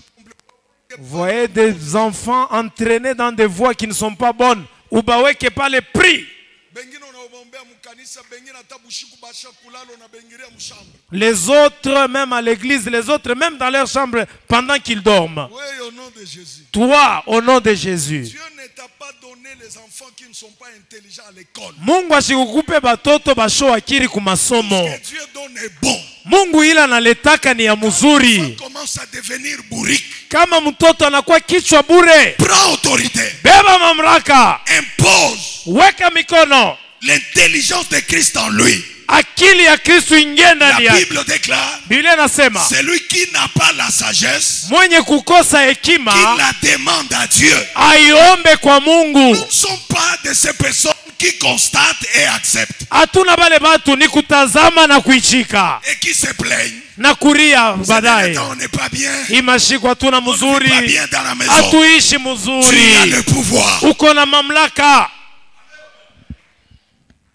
Vous voyez des enfants entraînés dans des voies qui ne sont pas bonnes. Ubaweke pale, prie. bengine unaobombea mkanisa, bengine hata bushiku basha kulalo na bengiria mshamba. Les autres, même à l'église, les autres, même dans leur chambre, pendant qu'ils dorment. Oui, au nom de Jésus. Toi, au nom de Jésus. Dieu ne t'a pas donné les enfants qui ne sont pas intelligents à l'école. Mungu ashikukupe batoto basho akiri kumasomo. Ce que Dieu donne est bon. Mungu ila analetaka ni ya mzuri. Quand commence à devenir bourrique, Kama mtoto anakuwa kichwa bure, prends autorité, beba mamlaka, impose weka mikono, l'intelligence de Christ en lui. akili ya Kristo ingie La ndani yake. Bible déclare, Biblia inasema celui qui n'a pas la sagesse, mwenye kukosa qui hekima la demande à Dieu. aiombe kwa Mungu. Nous ne sommes pas de ces personnes qui constatent et acceptent Hatuna bale batu ni kutazama na kuichika et qui se plaignent. na kuria Ces derniers baadaye. temps, on n'est pas bien, Imashiko hatuna on n'est pas mzuri, bien dans la maison. hatuishi Tu as mzuri. le pouvoir. Uko na mamlaka,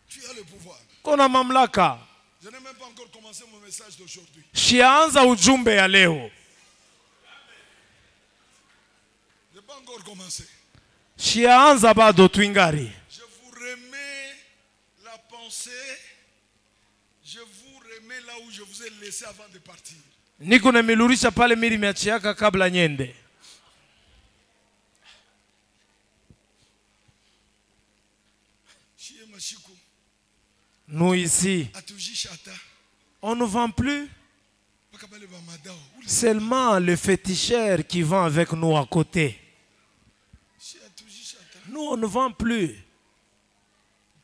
Tu as le pouvoir. uko na mamlaka. Je n'ai même pas encore commencé mon message d'aujourd'hui. Shianza ujumbe ya leo. Je n'ai pas encore commencé. Shianza bado twingari. Je vous remets la pensée. Je vous remets là où je vous ai laissé avant de partir. Niko nimelurisha pale mimi nimeachiaka kabla nyende. Chie Mashiku, Nous ici, atujisha ata. on ne vend plus Bakabale ba madao. seulement le féticheur qui vend avec nous à côté. Chie atujisha ata. Nous, on ne vend plus.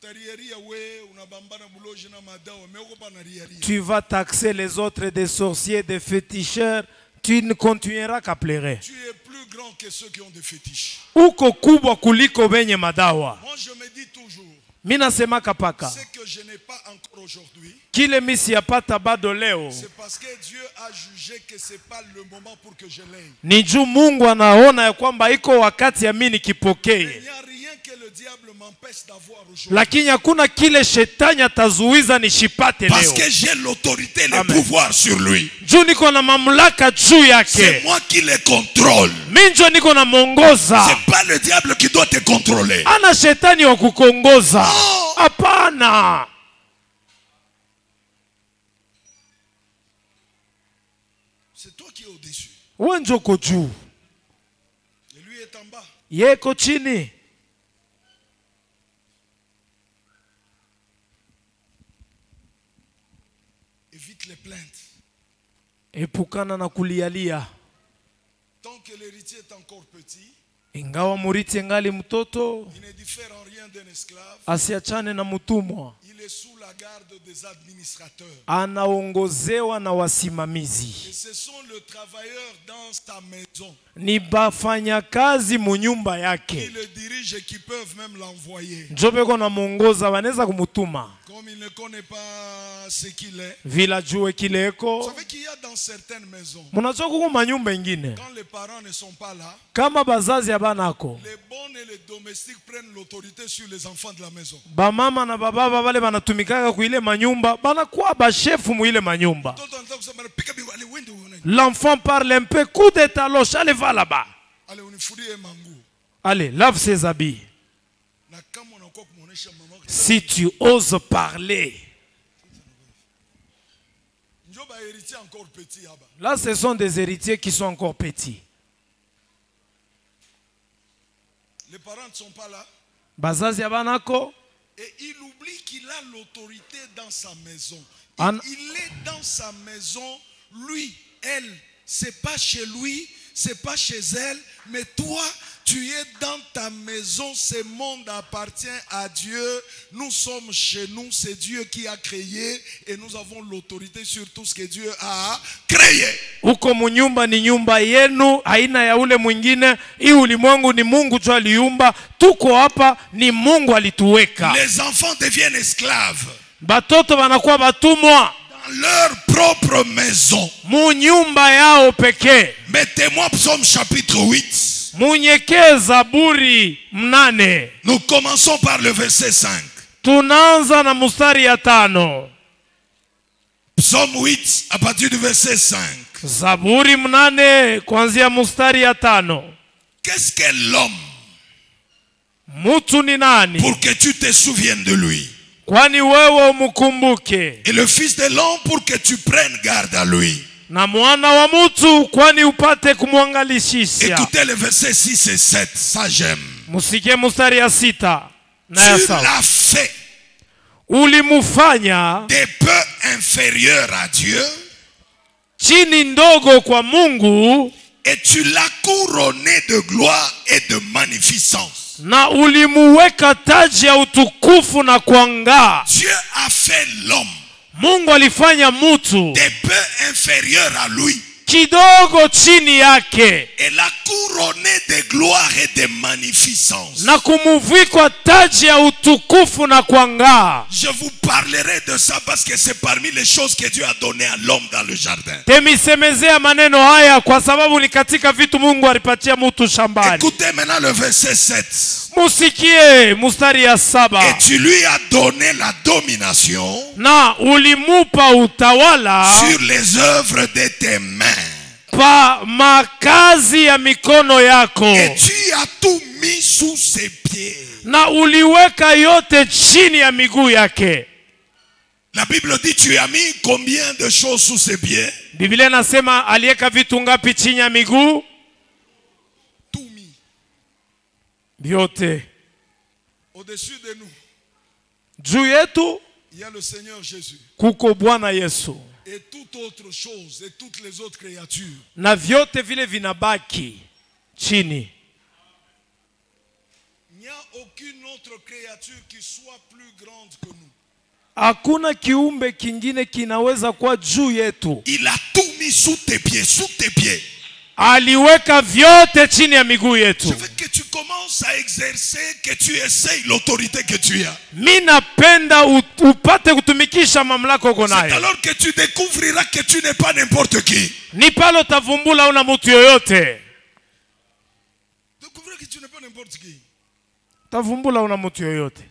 Tariaria we unabambana buloji na madao. Meko pa na riaria. Tu vas taxer les autres des sorciers, des féticheurs. Tu ne continueras qu'à pleurer. Tu es plus grand que ceux qui ont des fétiches. Uko kubwa kuliko benye madawa. Moi je me dis toujours, Mina semaka paka. Ce que je n'ai pas encore aujourd'hui. Kile misi yapata bado leo. C'est parce que Dieu a jugé que c'est pas le moment pour que je l'aie. Ni juu Mungu anaona ya kwamba iko wakati ya mimi nikipokee. Il n'y a rien que le diable m'empêche d'avoir aujourd'hui. Lakini hakuna kile shetani atazuiza nishipate leo. Parce que j'ai l'autorité, le pouvoir sur lui. Juu niko na mamlaka juu yake. C'est moi qui le contrôle. Minjo niko na mongoza. C'est pas le diable qui doit te contrôler. Ana shetani wa kukongoza. Hapana. C'est toi qui es au-dessus. Wewe ndio uko juu. Et lui est en bas. Yeko chini. Évite les plaintes. Epukana na kulialia. Tant que l'héritier est encore petit, Ingawa murithi ngali mtoto, il ne diffère en rien d'un esclave. asiachane na mtumwa. Il est sous la garde des administrateurs. Anaongozewa na wasimamizi. Et ce sont les travailleurs dans ta maison Ni bafanyakazi mu nyumba qui yake. le dirigent et qui peuvent même l'envoyer. Njobeko na mongoza wanaweza kumutuma. Comme il ne connaît pas ce qu'il est. Vila jue Vous kileko. savez qu'il y a dans certaines maisons, Munajua kuko manyumba ingine. quand les parents ne sont pas là, Kama bazazi abanako. les bonnes et les domestiques prennent l'autorité sur les enfants de la maison. Ba mama na bababa wale banatumikaka kuile manyumba, banakuwa bashefu muile manyumba. L'enfant parle un peu, coup de taloche, allez va là-bas. Allez, unifurie mangu. Allez, lave ses habits. Na kama unakuwa kumuonesha mama yako, Si tu oses parler. njoo ba héritier encore petit haba. Là, ce sont des héritiers qui sont encore petits. Les parents ne sont pas là. Bazazi abanako. Et il oublie qu'il a l'autorité dans sa maison. An- Il est dans sa maison, lui, elle. C'est pas chez lui, c'est pas chez elle, mais toi, tu es dans ta maison. Ce monde appartient à Dieu. Nous sommes chez nous, c'est Dieu qui a créé et nous avons l'autorité sur tout ce que Dieu a créé. Uko munyumba ni nyumba yenu, haina ya ule mwingine. Hii ulimwengu ni Mungu tu aliumba. Tuko hapa ni Mungu alituweka. Les enfants deviennent esclaves Batoto banakuwa batumwa dans leur propre maison. mu nyumba yao pekee. Mettez-moi Psaume chapitre 8. Munyekee Zaburi 8. Nous commençons par le verset 5. Tunaanza na mstari ya 5. Psaume 8 à partir du verset 5. Zaburi 8 kuanzia mstari ya 5. Qu'est-ce qu'est l'homme Mutu ni nani? pour que tu te souviennes de lui? Kwani wewe umukumbuke. Et le fils de l'homme pour que tu prennes garde à lui. Na mwana wa mutu kwani upate kumwangalishisha. Écoutez le verset 6 et 7, ça j'aime. Musikie mstari ya 6 na ya Tu 7. l'as fait Ulimufanya des peu inférieur à Dieu chini ndogo kwa Mungu et tu l'as couronné de gloire et de magnificence. na ulimuweka taji ya utukufu na kuangaa. Dieu a fait l'homme Mungu alifanya mutu des peu inférieur à lui kidogo chini yake et l'a couronné de gloire et de magnificence. na kumuvikwa taji ya utukufu na kuangaa. Je vous parlerai de ça parce que c'est parmi les choses que Dieu a donné à l'homme dans le jardin. Temisemezea maneno haya kwa sababu ni katika vitu Mungu alipatia mutu shambani. Écoutez maintenant le verset 7. Musikie mstari ya 7. Et tu lui as donné la domination Na ulimupa utawala sur les œuvres de tes mains. pa makazi ya mikono yako. Et tu as tout mis sous ses pieds. Na uliweka yote chini ya miguu yake. La Bible dit tu as mis combien de choses sous ses pieds? Biblia nasema aliweka vitu ngapi chini ya miguu? Tout mis. Vyote. Au-dessus de nous, Juu yetu il y a le Seigneur Jésus. kuko Bwana Yesu. Et toute autre chose, et toutes les autres créatures. Na vyote vile vinabaki chini. Il n'y a aucune autre créature qui soit plus grande que nous. Hakuna kiumbe kingine kinaweza kuwa juu yetu. Il a tout mis sous tes pieds, sous tes pieds. aliweka vyote chini ya miguu yetu. Je veux que tu commences à exercer, que tu essayes l'autorité que tu as. Mimi napenda upate kutumikisha mamlaka uko C'est nayo. alors que tu découvriras que tu n'es pas n'importe qui. Ni pale utavumbula una mtu yoyote. Découvrir que tu n'es pas n'importe qui. Utavumbula una mtu yoyote.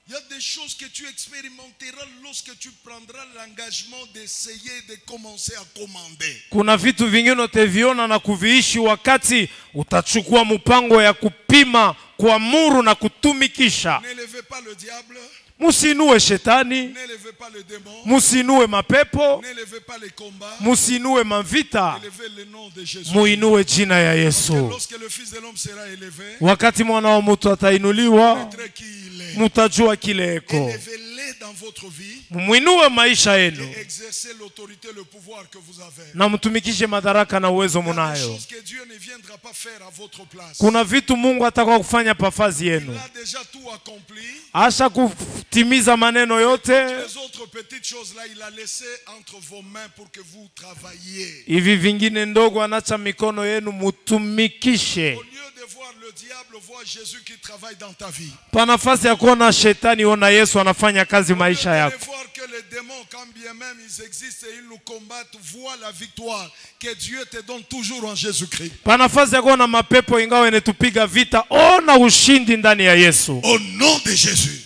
Il y a des choses que tu expérimenteras lorsque tu prendras l'engagement d'essayer de commencer à commander. Kuna vitu vingine utaviona na kuviishi wakati utachukua mpango ya kupima, kuamuru na kutumikisha. N'élevez pas le diable. Musinue shetani, N'élevez pas le démon. musinue mapepo, N'élevez pas les combats. musinue mavita, Élevez le nom de Jésus. muinue jina ya Yesu. Lorsque le Fils de l'homme sera élevé, Wakati mwana wa mtu atainuliwa, montrez qui il est. mutajua kile eko. Élevez-les dans votre vie Muinue maisha yenu et exercez l'autorité, le pouvoir que vous avez. na mtumikishe madaraka na uwezo Il y a des munayo. choses que Dieu ne viendra pas faire à votre place. Kuna vitu Mungu atakuwa kufanya pafazi Il yenu. a déjà tout accompli. Asha kutimiza maneno yote. Les autres petites choses là, il a laissé entre vos mains pour que vous travailliez. Hivi vingine ndogo anacha mikono yenu mutumikishe. Au lieu de voir le diable, vois Jésus qui travaille dans ta vie. Pa nafasi ya kuona shetani, ona Yesu anafanya kazi maisha Au lieu yako. de voir que les démons, quand bien même ils existent et ils nous combattent, vois la victoire que Dieu te donne toujours en Jésus-Christ. Pa nafasi ya kuona mapepo ingawa inetupiga vita, ona ushindi ndani ya Yesu. Au nom de Jésus.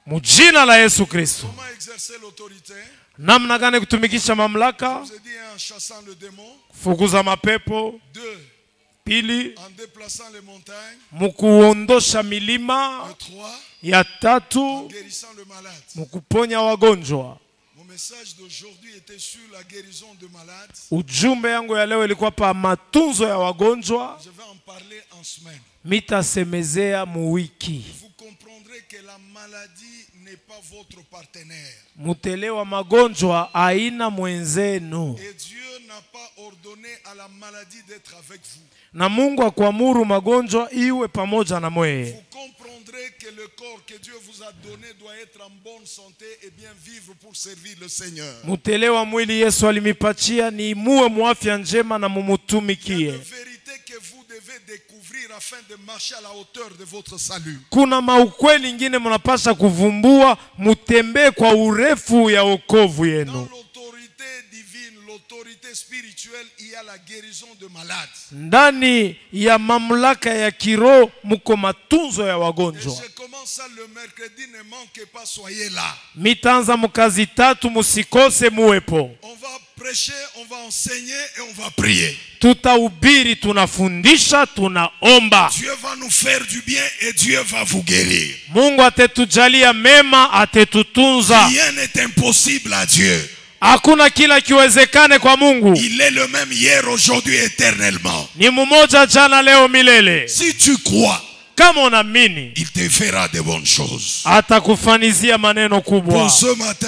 Mujina la Yesu Kristo. Comment exercer l'autorité? Namna gani kutumikisha mamlaka? Je vous ai dit en chassant le démon. Fukuza mapepo. 2. Pili, En déplaçant les montagnes. mukuondosha milima. 3. Ya En tatu, guérissant le malade. mukuponya wagonjwa. Mon message d'aujourd'hui était sur la guérison de malades. Ujumbe yangu ya leo ilikuwa pa matunzo ya wagonjwa. Je vais en parler en semaine. Mitasemezea muwiki. Vous comprendrez que la maladie n'est pas votre partenaire. Mutelewa magonjwa aina mwenzenu. Et Dieu n'a pas ordonné à la maladie d'être avec vous. Na Mungu akuamuru magonjwa iwe pamoja na mweye. Vous comprendrez que le corps que Dieu vous a donné doit être en bonne santé et bien vivre pour servir le Seigneur. Mutelewa mwili Yesu alimipatia ni muwe muafya njema na Il y a mumutumikie. des vérités que vous devez découvrir afin de marcher à la hauteur de votre salut. Kuna maukweli ingine mnapasha kuvumbua, mutembee kwa urefu ya wokovu Dans yenu. l'autorité divine, l'autorité spirituelle, il y a la guérison de malades. Ndani ya mamlaka ya kiroho muko matunzo ya Et wagonjwa. je commence ça le mercredi, ne manquez pas, soyez là. Mitanza mukazi tatu, musikose muwepo. On va prêcher, on va enseigner et on va prier. Tutahubiri, tunafundisha, tunaomba. Dieu va nous faire du bien et Dieu va vous guérir. Mungu atetujalia mema, atetutunza. Rien n'est impossible à Dieu. Hakuna kila kiwezekane kwa Mungu. Il est le même hier, aujourd'hui, éternellement. Ni mmoja jana, leo, milele. Si tu crois, Kama unaamini, il te fera de bonnes choses. atakufanizia maneno kubwa. Pour ce matin,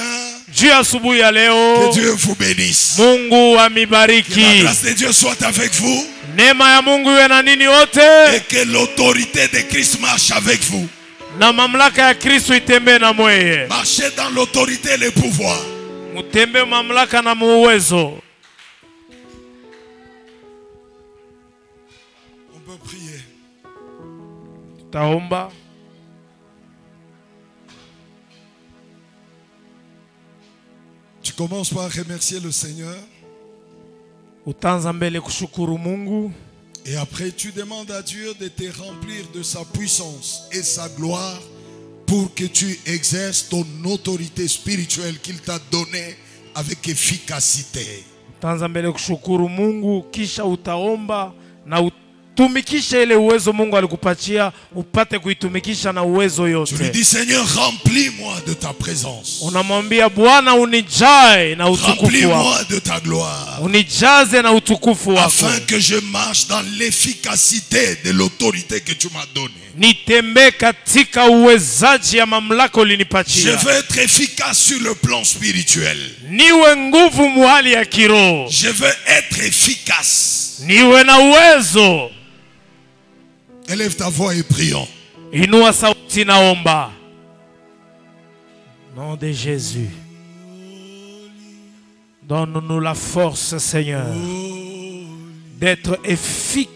Juu ya asubuhi ya que leo, Dieu vous bénisse. Mungu Que la amibariki. grâce de Dieu soit avec vous Neema ya Mungu iwe na nini wote, et que l'autorité de Christ marche avec vous. na mamlaka ya Kristo itembee na mweye. Marchez dans l'autorité et le pouvoir. Mutembe mamlaka na muwezo. On peut prier. Taomba. Tu commences par remercier le Seigneur. Utaanza mbele kushukuru Mungu. Et après, tu demandes à Dieu de te remplir de sa puissance et sa gloire pour que tu exerces ton autorité spirituelle qu'il t'a donnée avec efficacité. Utaanza mbele kushukuru Mungu, kisha utaomba na utumikishe ile uwezo Mungu alikupatia, upate kuitumikisha na uwezo Tu lui yote. dis, Seigneur, remplis-moi de ta présence. Unamwambia Bwana, unijae na utukufu wako. Remplis-moi de ta gloire. Unijaze na utukufu wako. Afin que je marche dans l'efficacité de l'autorité que tu m'as donnée. Nitembee katika uwezaji ya mamlaka Je ulinipatia. veux être efficace sur le plan spirituel. Niwe nguvu muhali ya kiroho. Je veux être efficace. Niwe na uwezo. Élève ta voix et prions. Inua sauti, naomba. Nom de Jésus. Donne-nous la force, Seigneur, d'être efficace